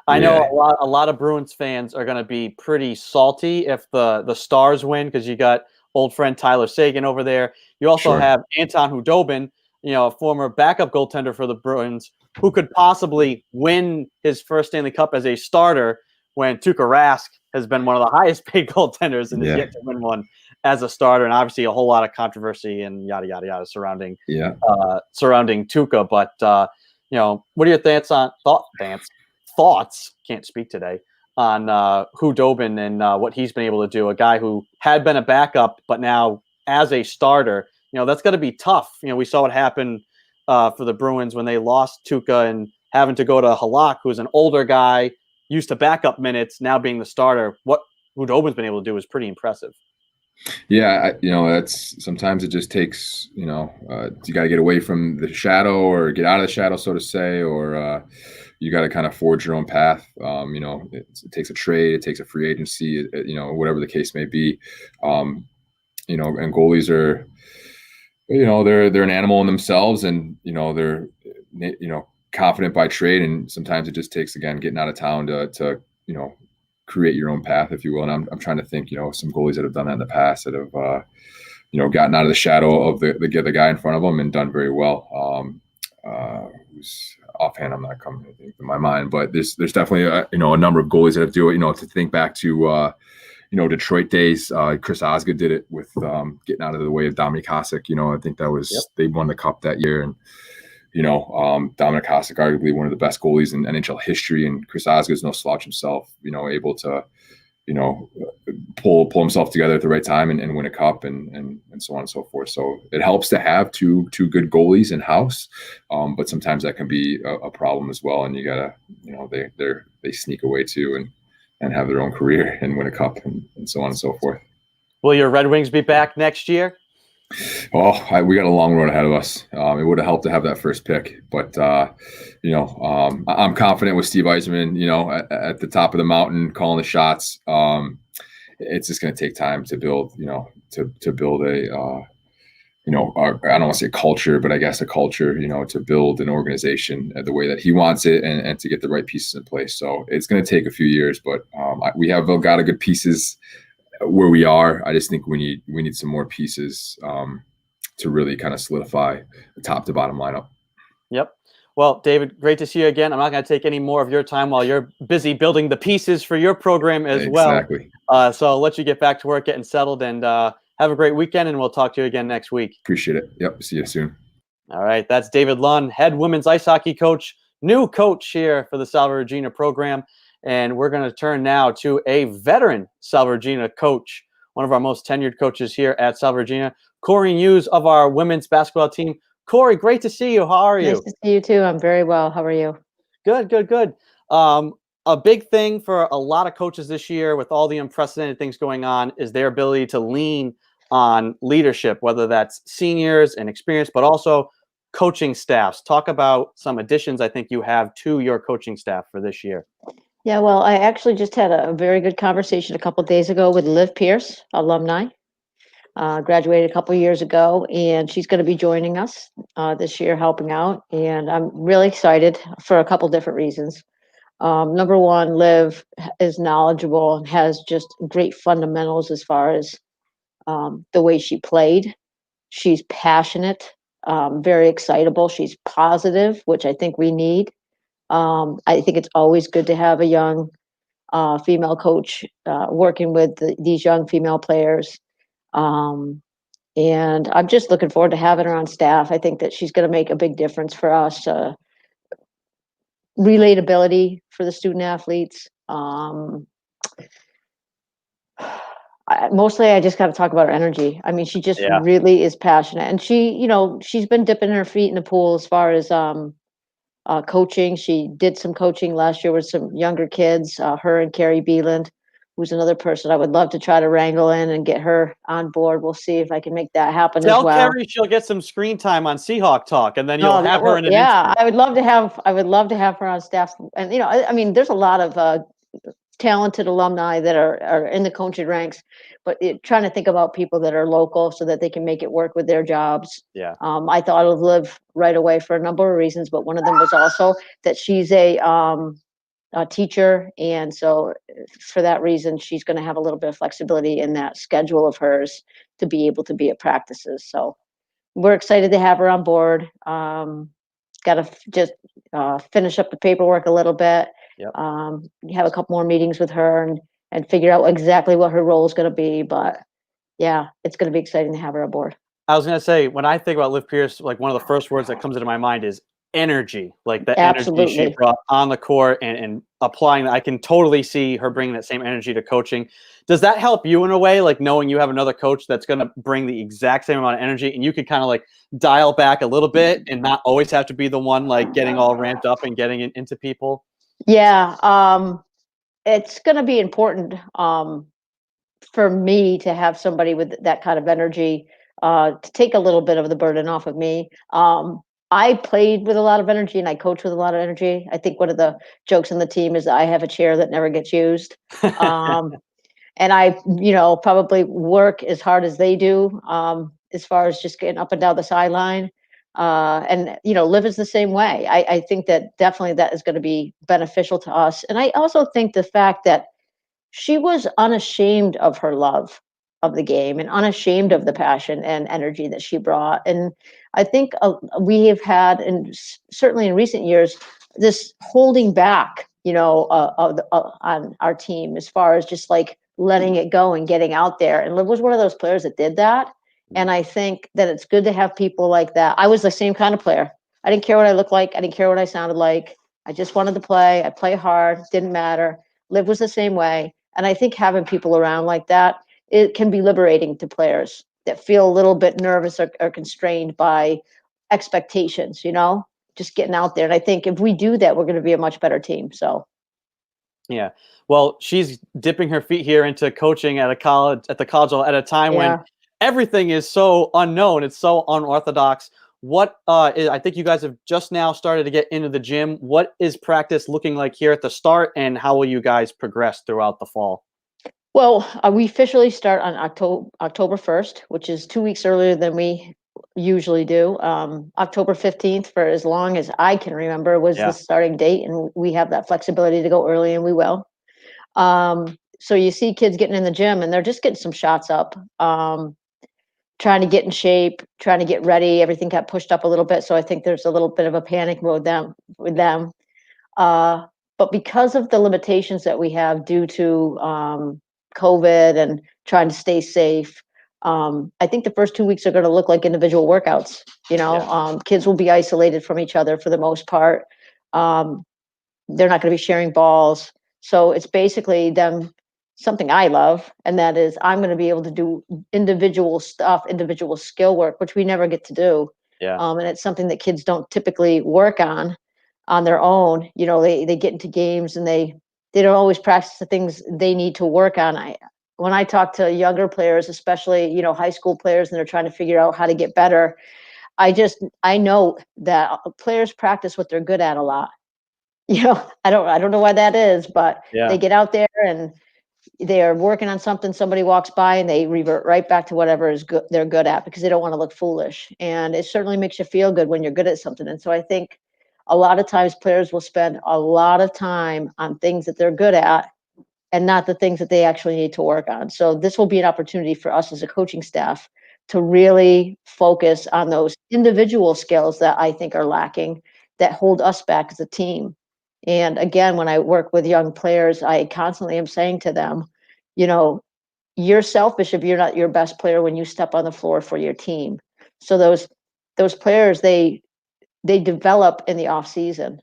I know a lot of Bruins fans are going to be pretty salty if the Stars win, because you got old friend Tyler Seguin over there. You also have Anton Khudobin, a former backup goaltender for the Bruins, who could possibly win his first Stanley Cup as a starter when Tuukka Rask has been one of the highest paid goaltenders and is yet to win one as a starter. And obviously a whole lot of controversy and yada, yada, yada surrounding Tuukka. But, what are your thoughts, can't speak today, on Khudobin and what he's been able to do, a guy who had been a backup, but now as a starter, that's got to be tough. We saw what happened for the Bruins when they lost Tuukka and having to go to Halak, who's an older guy, used to backup minutes, now being the starter. What Khudobin's been able to do is pretty impressive. Yeah, that's sometimes it just takes, you got to get away from the shadow or get out of the shadow, so to say, or you got to kind of forge your own path. It takes a trade, it takes a free agency, whatever the case may be. And goalies are, they're an animal in themselves, and they're confident by trade, and sometimes it just takes, again, getting out of town to create your own path, if you will. And I'm trying to think, some goalies that have done that in the past that have gotten out of the shadow of the guy in front of them and done very well. Who's offhand, I'm not coming to my mind, but there's definitely a number of goalies that have do it. To think back to Detroit days, Chris Osgood did it with getting out of the way of Dominik Hasek. I think that was they won the cup that year, and Dominik Hasek, arguably one of the best goalies in NHL history, and Chris Osgood's no slouch himself. Able to pull himself together at the right time and win a cup and so on and so forth. So it helps to have two good goalies in house, but sometimes that can be a problem as well. And you gotta, they sneak away too and have their own career and win a cup and so on and so forth. Will your Red Wings be back next year? Well, we got a long road ahead of us. It would have helped to have that first pick, but I'm confident with Steve Yzerman, at the top of the mountain, calling the shots. It's just going to take time to build, to build a, I don't want to say culture, but I guess a culture, to build an organization the way that he wants it and to get the right pieces in place. So it's going to take a few years, but we have got a good pieces where we are. I just think we need some more pieces to really kind of solidify the top to bottom lineup. Yep. Well, David, great to see you again. I'm not going to take any more of your time while you're busy building the pieces for your program as well. Exactly. So I'll let you get back to work, getting settled, and have a great weekend, and we'll talk to you again next week. Appreciate it. Yep. See you soon. All right. That's David Lunn, head women's ice hockey coach, new coach here for the Salve Regina program. And we're going to turn now to a veteran Salve Regina coach, one of our most tenured coaches here at Salve Regina, Cori Hughes of our women's basketball team. Cori, great to see you. How are you? Nice to see you too. I'm very well. How are you? Good. A big thing for a lot of coaches this year with all the unprecedented things going on is their ability to lean on leadership, whether that's seniors and experience, but also coaching staffs. Talk about some additions I think you have to your coaching staff for this year. Yeah, well, I actually just had a very good conversation a couple of days ago with Liv Pierce, alumni. Graduated a couple of years ago, and she's going to be joining us this year, helping out. And I'm really excited for a couple different reasons. Number one, Liv is knowledgeable and has just great fundamentals as far as the way she played. She's passionate, very excitable. She's positive, which I think we need. I think it's always good to have a young female coach working with these young female players. And I'm just looking forward to having her on staff. I think that she's going to make a big difference for us. Relatability for the student athletes. Mostly, I just got to talk about her energy. I mean, she just really is passionate, and she's been dipping her feet in the pool as far as coaching. She did some coaching last year with some younger kids. Her and Carrie Beeland, who's another person I would love to try to wrangle in and get her on board. We'll see if I can make that happen as well. Tell Carrie she'll get some screen time on Seahawk Talk, and then you'll have her in an instant. I would love to have her on staff. And I mean, there's a lot of talented alumni that are in the coaching ranks, but trying to think about people that are local so that they can make it work with their jobs. Yeah. I thought of Liv right away for a number of reasons, but one of them was also that she's a teacher, and so for that reason, she's going to have a little bit of flexibility in that schedule of hers to be able to be at practices. So we're excited to have her on board. Got to just finish up the paperwork a little bit. Yep. Have a couple more meetings with her and figure out exactly what her role is going to be. But yeah, it's going to be exciting to have her on board. I was going to say, when I think about Liv Pierce, like one of the first words that comes into my mind is energy, like the energy she brought on the court and applying that. I can totally see her bringing that same energy to coaching. Does that help you in a way, like knowing you have another coach that's going to bring the exact same amount of energy and you could kind of like dial back a little bit and not always have to be the one like getting all ramped up and getting into people? Yeah. It's going to be important for me to have somebody with that kind of energy to take a little bit of the burden off of me. I played with a lot of energy and I coach with a lot of energy. I think one of the jokes on the team is that I have a chair that never gets used. And I, probably work as hard as they do as far as just getting up and down the sideline. And Liv is the same way. I think that definitely that is going to be beneficial to us. And I also think the fact that she was unashamed of her love of the game and unashamed of the passion and energy that she brought. And I think we have had, and certainly in recent years, this holding back, on our team as far as just like letting it go and getting out there. And Liv was one of those players that did that. And I think that it's good to have people like that. I was the same kind of player. I didn't care what I looked like. I didn't care what I sounded like. I just wanted to play. I play hard. Didn't matter. Liv was the same way. And I think having people around like that, it can be liberating to players that feel a little bit nervous or constrained by expectations, just getting out there. And I think if we do that, we're going to be a much better team. So. Yeah. Well, she's dipping her feet here into coaching at the college at a time when everything is so unknown. It's so unorthodox. I think you guys have just now started to get into the gym. What is practice looking like here at the start, and how will you guys progress throughout the fall? Well, we officially start on October 1st, which is 2 weeks earlier than we usually do. October 15th, for as long as I can remember, was the starting date, and we have that flexibility to go early, and we will. So you see kids getting in the gym, and they're just getting some shots up, trying to get in shape, trying to get ready. Everything got pushed up a little bit, so I think there's a little bit of a panic mode with them. But because of the limitations that we have due to COVID and trying to stay safe, I think the first 2 weeks are going to look like individual workouts. Kids will be isolated from each other for the most part. They're not going to be sharing balls. So it's basically them, something I love, and that is I'm going to be able to do individual stuff, individual skill work, which we never get to do. Yeah. And it's something that kids don't typically work on their own. They get into games and they don't always practice the things they need to work on. When I talk to younger players, especially, high school players, and they're trying to figure out how to get better, I know that players practice what they're good at a lot. I don't know why that is, but they get out there and they are working on something, somebody walks by and they revert right back to whatever is good they're good at, because they don't want to look foolish. And it certainly makes you feel good when you're good at something. And so I think a lot of times players will spend a lot of time on things that they're good at and not the things that they actually need to work on. So this will be an opportunity for us as a coaching staff to really focus on those individual skills that I think are lacking, that hold us back as a team. And again, when I work with young players, I constantly am saying to them, you know, you're selfish if you're not your best player when you step on the floor for your team. So those players, they develop in the off season,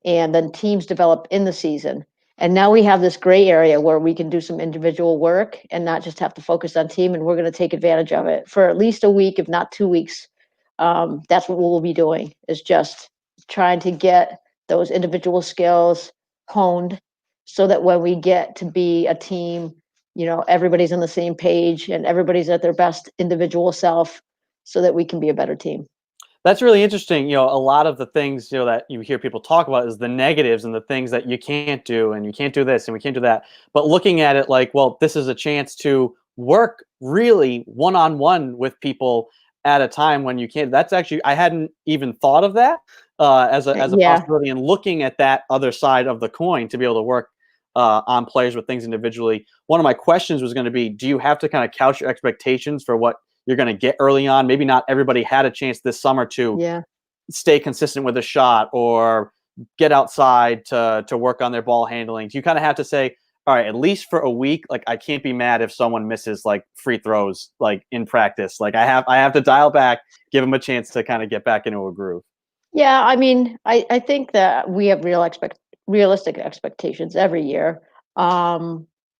and then teams develop in the season. And now we have this gray area where we can do some individual work and not just have to focus on team. And we're going to take advantage of it for at least a week, if not 2 weeks. That's what we'll be doing, is just trying to get those individual skills honed so that when we get to be a team, you know, everybody's on the same page and everybody's at their best individual self so that we can be a better team. That's really interesting. You know, a lot of the things, you know, that you hear people talk about is the negatives and the things that you can't do, and you can't do this and we can't do that. But looking at it like, well, this is a chance to work really one-on-one with people at a time when you can't. That's actually, I hadn't even thought of that as a Yeah. possibility. And looking at that other side of the coin to be able to work on players with things individually. One of my questions was going to be, do you have to kind of couch your expectations for what you're going to get early on? Maybe not everybody had a chance this summer to Yeah. stay consistent with a shot or get outside to work on their ball handling. Do you kind of have to say, all right, at least for a week, like I can't be mad if someone misses like free throws, like in practice, like I have to dial back, give them a chance to kind of get back into a groove. Yeah, I mean, I think that we have realistic expectations every year.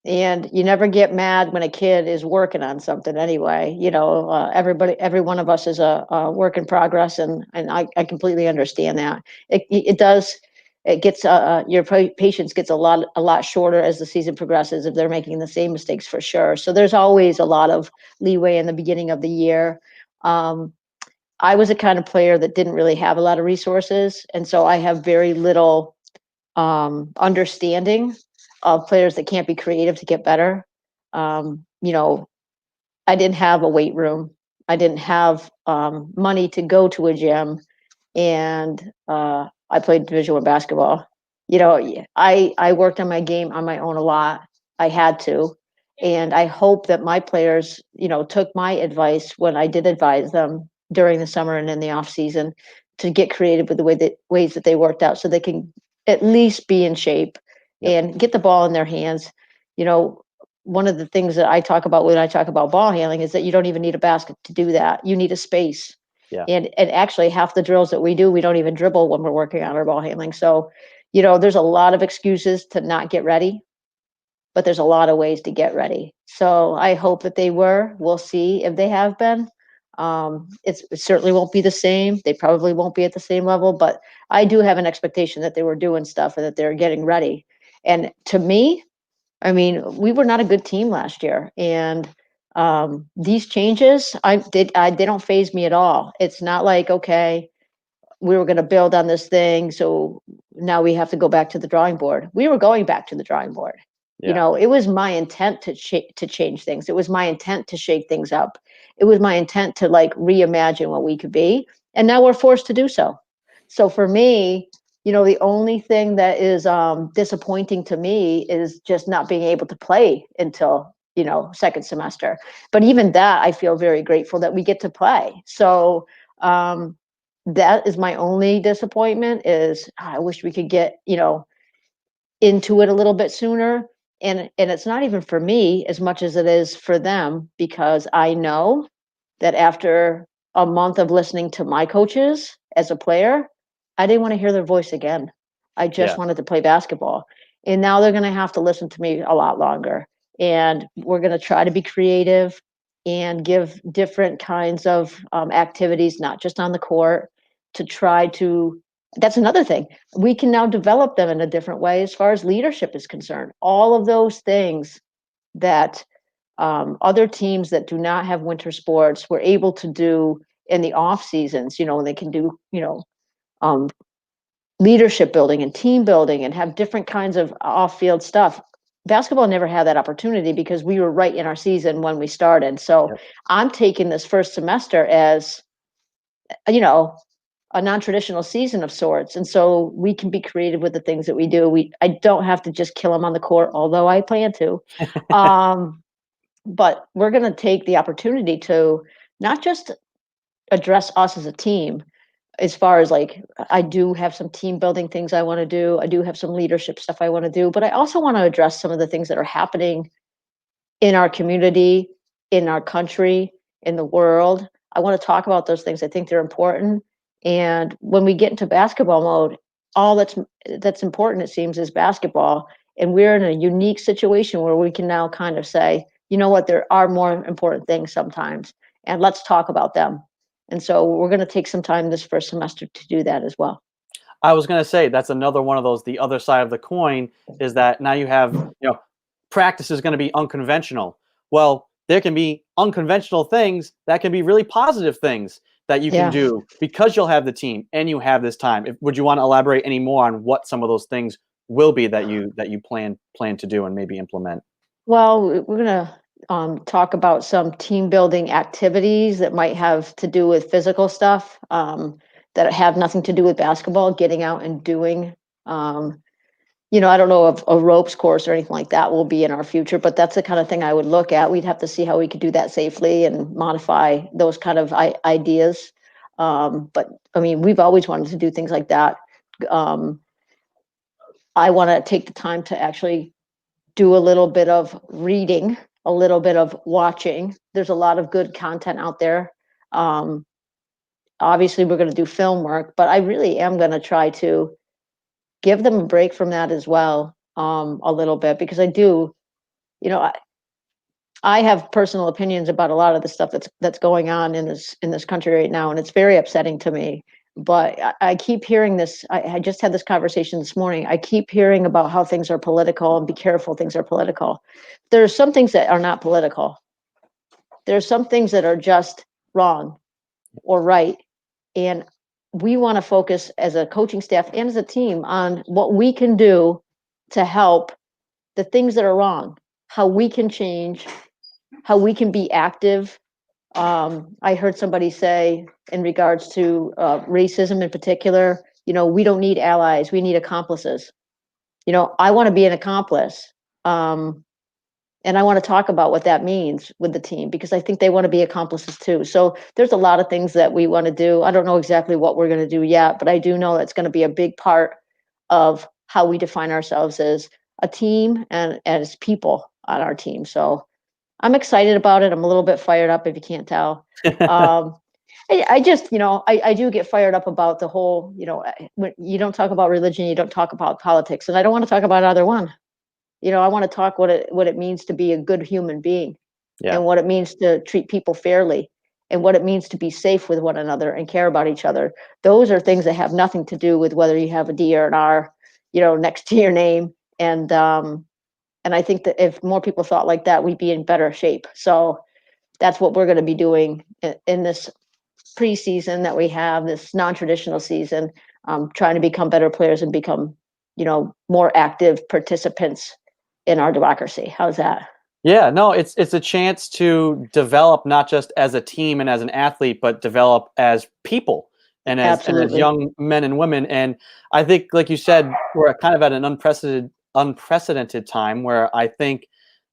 And you never get mad when a kid is working on something anyway. You know, every one of us is a work in progress, and I completely understand that. It gets your patience gets a lot shorter as the season progresses if they're making the same mistakes, for sure. So there's always a lot of leeway in the beginning of the year. I was a kind of player that didn't really have a lot of resources, and so I have very little understanding of players that can't be creative to get better. You know, I didn't have a weight room. I didn't have money to go to a gym, and I played Division I basketball. You know, I worked on my game on my own a lot. I had to, and I hope that my players, you know, took my advice when I did advise them during the summer and in the off season to get creative with the ways that they worked out, so they can at least be in shape and get the ball in their hands. You know, one of the things that I talk about when I talk about ball handling is that you don't even need a basket to do that. You need a space. Yeah. And actually half the drills that we do, we don't even dribble when we're working on our ball handling. So, you know, there's a lot of excuses to not get ready, but there's a lot of ways to get ready. So I hope that they were. We'll see if they have been. It certainly won't be the same. They probably won't be at the same level, but I do have an expectation that they were doing stuff and that they're getting ready. And to me, I mean, we were not a good team last year, and these changes, they don't faze me at all. It's not like, okay, we were going to build on this thing, so now we have to go back to the drawing board. We were going back to the drawing board. Yeah. You know, it was my intent to change things. It was my intent to shake things up. It was my intent to like reimagine what we could be, and now we're forced to do so. So for me, you know, the only thing that is disappointing to me is just not being able to play until, you know, second semester. But even that, I feel very grateful that we get to play. So that is my only disappointment, is I wish we could get, you know, into it a little bit sooner. And it's not even for me as much as it is for them, because I know that after a month of listening to my coaches as a player, I didn't want to hear their voice again. I just wanted to play basketball. And now they're going to have to listen to me a lot longer. And we're going to try to be creative and give different kinds of activities, not just on the court, to try to. That's another thing. We can now develop them in a different way as far as leadership is concerned. All of those things that other teams that do not have winter sports were able to do in the off seasons, you know, when they can do, you know, leadership building and team building and have different kinds of off-field stuff. Basketball never had that opportunity because we were right in our season when we started. So I'm taking this first semester as, you know, a non-traditional season of sorts. And so we can be creative with the things that we do. I don't have to just kill them on the court, although I plan to. But we're going to take the opportunity to not just address us as a team, as far as like, I do have some team building things I want to do. I do have some leadership stuff I want to do, but I also want to address some of the things that are happening in our community, in our country, in the world. I want to talk about those things. I think they're important. And when we get into basketball mode, all that's important, it seems, is basketball. And we're in a unique situation where we can now kind of say, you know what, there are more important things sometimes, and let's talk about them. And so we're going to take some time this first semester to do that as well. I was going to say that's another one of those. The other side of the coin is that now you have, practice is going to be unconventional. Well, there can be unconventional things that can be really positive things that you can do because you'll have the team and you have this time. Would you want to elaborate any more on what some of those things will be that you plan to do and maybe implement? Well, we're going to talk about some team building activities that might have to do with physical stuff that have nothing to do with basketball, getting out and doing. I don't know if a ropes course or anything like that will be in our future, but that's the kind of thing I would look at. We'd have to see how we could do that safely and modify those kind of ideas. But I mean, we've always wanted to do things like that. I want to take the time to actually do a little bit of reading, a little bit of watching. There's a lot of good content out there. Obviously, we're going to do film work, but I really am going to try to give them a break from that as well, a little bit, because I do, I have personal opinions about a lot of the stuff that's going on in this country right now, and it's very upsetting to me. But I keep hearing this. I just had this conversation this morning. I keep hearing about how things are political, and be careful, things are political. There are some things that are not political. There are some things that are just wrong or right. And we want to focus as a coaching staff and as a team on what we can do to help the things that are wrong, how we can change, how we can be active. I heard somebody say in regards to racism in particular, we don't need allies, we need accomplices. I want to be an accomplice. And I want to talk about what that means with the team, because I think they want to be accomplices too. So there's a lot of things that we want to do. I don't know exactly what we're going to do yet, but I do know that's going to be a big part of how we define ourselves as a team and as people on our team. So I'm excited about it. I'm a little bit fired up, if you can't tell. I just, I do get fired up about the whole, when you don't talk about religion, you don't talk about politics, and I don't want to talk about either one. I want to talk what it means to be a good human being, and what it means to treat people fairly, and what it means to be safe with one another and care about each other. Those are things that have nothing to do with whether you have a D or an R, next to your name. And I think that if more people thought like that, we'd be in better shape. So that's what we're going to be doing in this preseason that we have, this non-traditional season, trying to become better players and become, more active participants in our democracy. How's that? Yeah, no, it's a chance to develop not just as a team and as an athlete, but develop as people and as young men and women. And I think, like you said, we're kind of at an unprecedented time where I think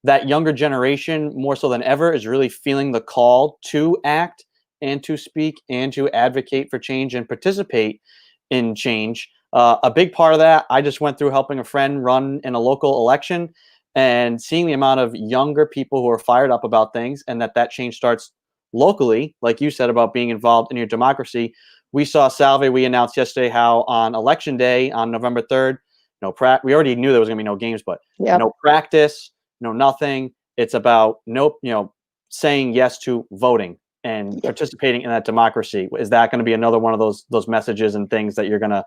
that younger generation, more so than ever, is really feeling the call to act and to speak and to advocate for change and participate in change. A big part of that, I just went through helping a friend run in a local election and seeing the amount of younger people who are fired up about things, and that change starts locally, like you said, about being involved in your democracy. We saw Salve, we announced yesterday how on election day on November 3rd, we already knew there was going to be no games, but no practice, no nothing. It's about saying yes to voting and participating in that democracy. Is that going to be another one of those messages and things that you're going to,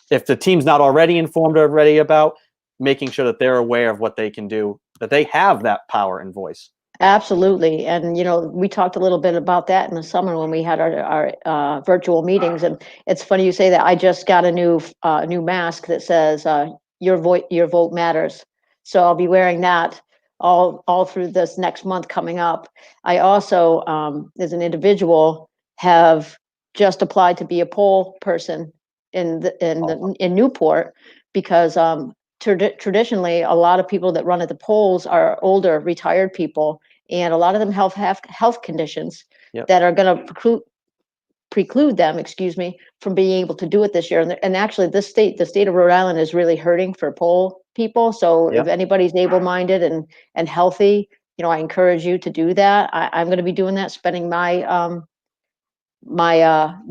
if the team's not already informed already about, making sure that they're aware of what they can do, that they have that power and voice? Absolutely. And, we talked a little bit about that in the summer when we had our virtual meetings. And it's funny you say that. I just got a new mask that says, your vote matters. So I'll be wearing that all through this next month coming up. I also, as an individual, have just applied to be a poll person in Newport, because traditionally a lot of people that run at the polls are older, retired people, and a lot of them have health conditions that are going to preclude them, from being able to do it this year. And actually, the state of Rhode Island is really hurting for poll people. So if anybody's able-minded and healthy, I encourage you to do that. I'm going to be doing that, spending my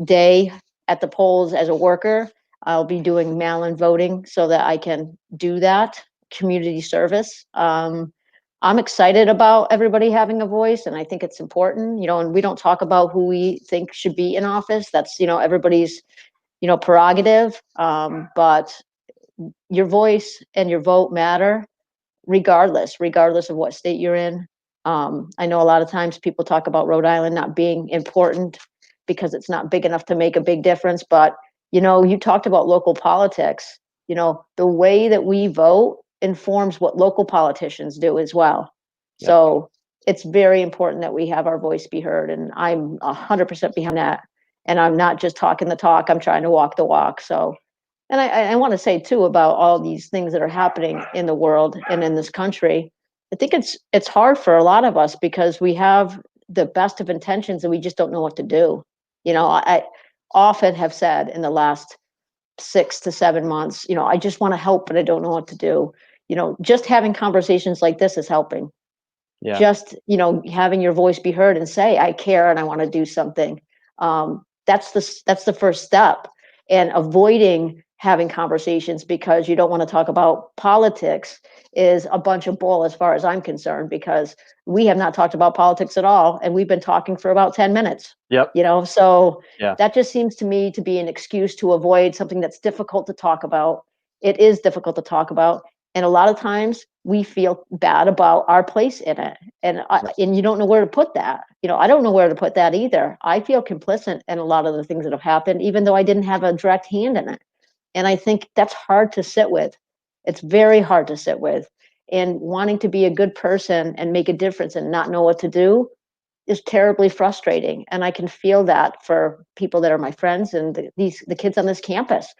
day at the polls as a worker. I'll be doing mail-in voting so that I can do that community service. I'm excited about everybody having a voice, and I think it's important, and we don't talk about who we think should be in office. That's, everybody's, prerogative. But your voice and your vote matter regardless of what state you're in. I know a lot of times people talk about Rhode Island not being important because it's not big enough to make a big difference. But, you talked about local politics. The way that we vote informs what local politicians do as well. Yep. So it's very important that we have our voice be heard. And I'm 100% behind that. And I'm not just talking the talk, I'm trying to walk the walk. So, and I want to say too, about all these things that are happening in the world and in this country, I think it's hard for a lot of us because we have the best of intentions and we just don't know what to do. I often have said in the last 6 to 7 months, I just want to help, but I don't know what to do. Just having conversations like this is helping. Yeah. Just, having your voice be heard and say, I care and I want to do something. That's the first step. And avoiding having conversations because you don't want to talk about politics is a bunch of bull as far as I'm concerned, because we have not talked about politics at all. And we've been talking for about 10 minutes. Yep. So that just seems to me to be an excuse to avoid something that's difficult to talk about. It is difficult to talk about. And a lot of times we feel bad about our place in it. And you don't know where to put that. I don't know where to put that either. I feel complicit in a lot of the things that have happened, even though I didn't have a direct hand in it. And I think that's hard to sit with. It's very hard to sit with. And wanting to be a good person and make a difference and not know what to do is terribly frustrating. And I can feel that for people that are my friends and the kids on this campus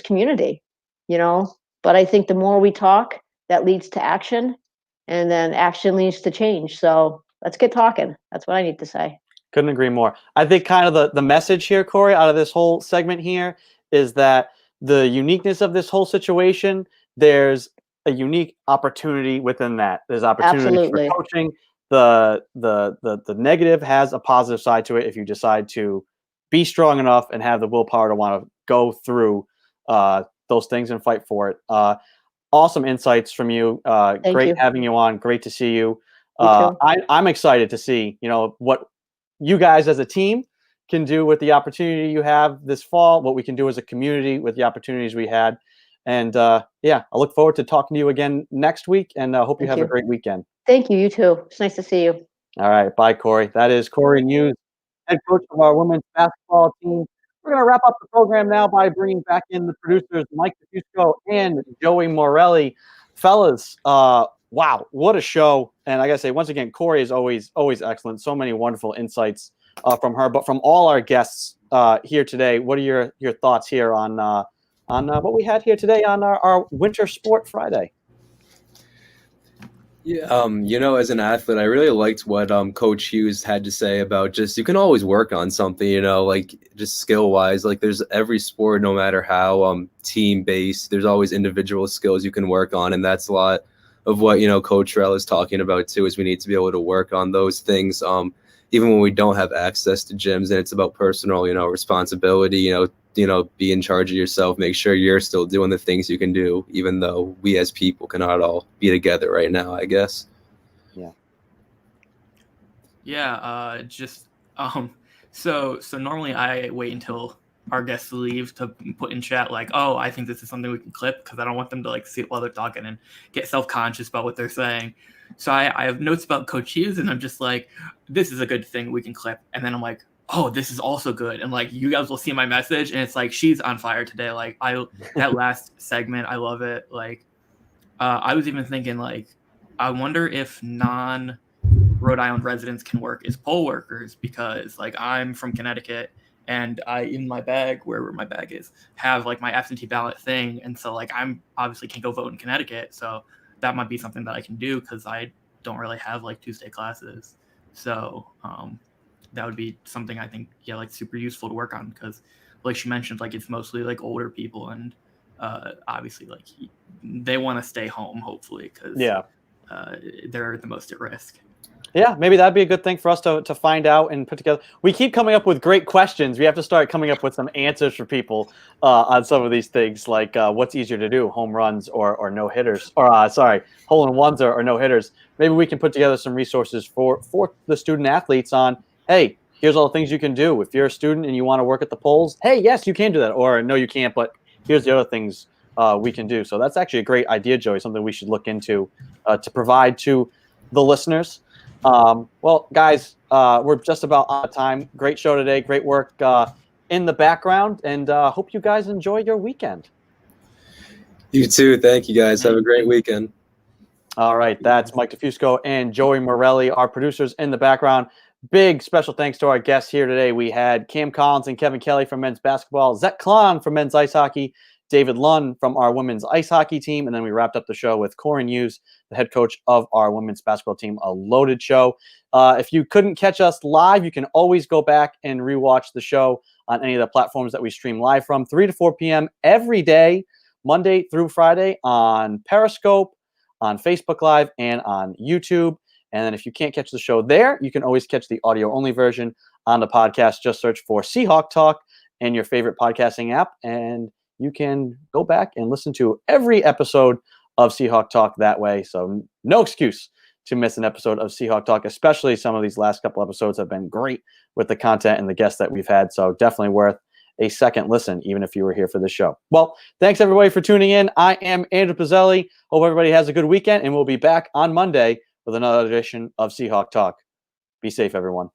community, But I think the more we talk, that leads to action, and then action leads to change. So let's get talking. That's what I need to say. Couldn't agree more. I think kind of the message here, Cori, out of this whole segment here is that the uniqueness of this whole situation, there's a unique opportunity within that. There's opportunity for coaching. The negative has a positive side to it if you decide to be strong enough and have the willpower to want to go through those things and fight for it. Awesome insights from you. Great having you on. Great to see you. I'm excited to see, what you guys as a team can do with the opportunity you have this fall, what we can do as a community with the opportunities we had. And I look forward to talking to you again next week, and I hope you have a great weekend. Thank you. You too. It's nice to see you. All right. Bye, Cori. That is Cori Hughes, head coach of our women's basketball team. We're going to wrap up the program now by bringing back in the producers, Mike Fusco and Joey Morelli. Fellas, wow, what a show. And I got to say, once again, Cori is always excellent. So many wonderful insights from her. But from all our guests here today, what are your thoughts here on what we had here today on our Winter Sport Friday? Yeah, as an athlete, I really liked what Coach Hughes had to say about just you can always work on something, like just skill-wise. Like there's every sport, no matter how team-based, there's always individual skills you can work on, and that's a lot of what Coach Rell is talking about too. Is we need to be able to work on those things, even when we don't have access to gyms, and it's about personal, responsibility. Be in charge of yourself, make sure you're still doing the things you can do, even though we as people cannot all be together right now, I guess. So normally I wait until our guests leave to put in chat like, oh, I think this is something we can clip, because I don't want them to see it while they're talking and get self-conscious about what they're saying. So I have notes about Coach Hughes, and I'm just like, this is a good thing we can clip. And then I'm like, oh, this is also good. And you guys will see my message, and it's like, she's on fire today. That last segment, I love it. I was even thinking I wonder if non-Rhode Island residents can work as poll workers, because I'm from Connecticut, and I, in my bag, wherever my bag is, have like my absentee ballot thing. And so like I'm obviously can't go vote in Connecticut, so that might be something that I can do because I don't really have like Tuesday classes. So that would be something I think, yeah, like super useful to work on because, like she mentioned, like it's mostly like older people and obviously like they want to stay home hopefully because they're the most at risk. Yeah, maybe that'd be a good thing for us to find out and put together. We keep coming up with great questions. We have to start coming up with some answers for people on some of these things, like what's easier to do, home runs or no hitters, or hole in ones or no hitters. Maybe we can put together some resources for the student athletes on, hey, here's all the things you can do. If you're a student and you want to work at the polls, hey, yes, you can do that. Or no, you can't, but here's the other things we can do. So that's actually a great idea, Joey, something we should look into to provide to the listeners. Well, guys, we're just about out of time. Great show today. Great work in the background, and hope you guys enjoy your weekend. You too. Thank you, guys. Have a great weekend. All right. That's Mike DeFusco and Joey Morelli, our producers in the background. Big special thanks to our guests here today. We had Cam Collins and Kevin Kelly from men's basketball, Zech Klann from men's ice hockey, David Lunn from our women's ice hockey team, and then we wrapped up the show with Cori Hughes, the head coach of our women's basketball team. A loaded show. If you couldn't catch us live, you can always go back and rewatch the show on any of the platforms that we stream live from 3 to 4 p.m. every day, Monday through Friday on Periscope, on Facebook Live, and on YouTube. And then if you can't catch the show there, you can always catch the audio-only version on the podcast. Just search for Seahawk Talk in your favorite podcasting app, and you can go back and listen to every episode of Seahawk Talk that way. So no excuse to miss an episode of Seahawk Talk, especially some of these last couple episodes have been great with the content and the guests that we've had. So definitely worth a second listen, even if you were here for this show. Well, thanks everybody for tuning in. I am Andrew Pizzelli. Hope everybody has a good weekend, and we'll be back on Monday with another edition of Seahawk Talk. Be safe, everyone.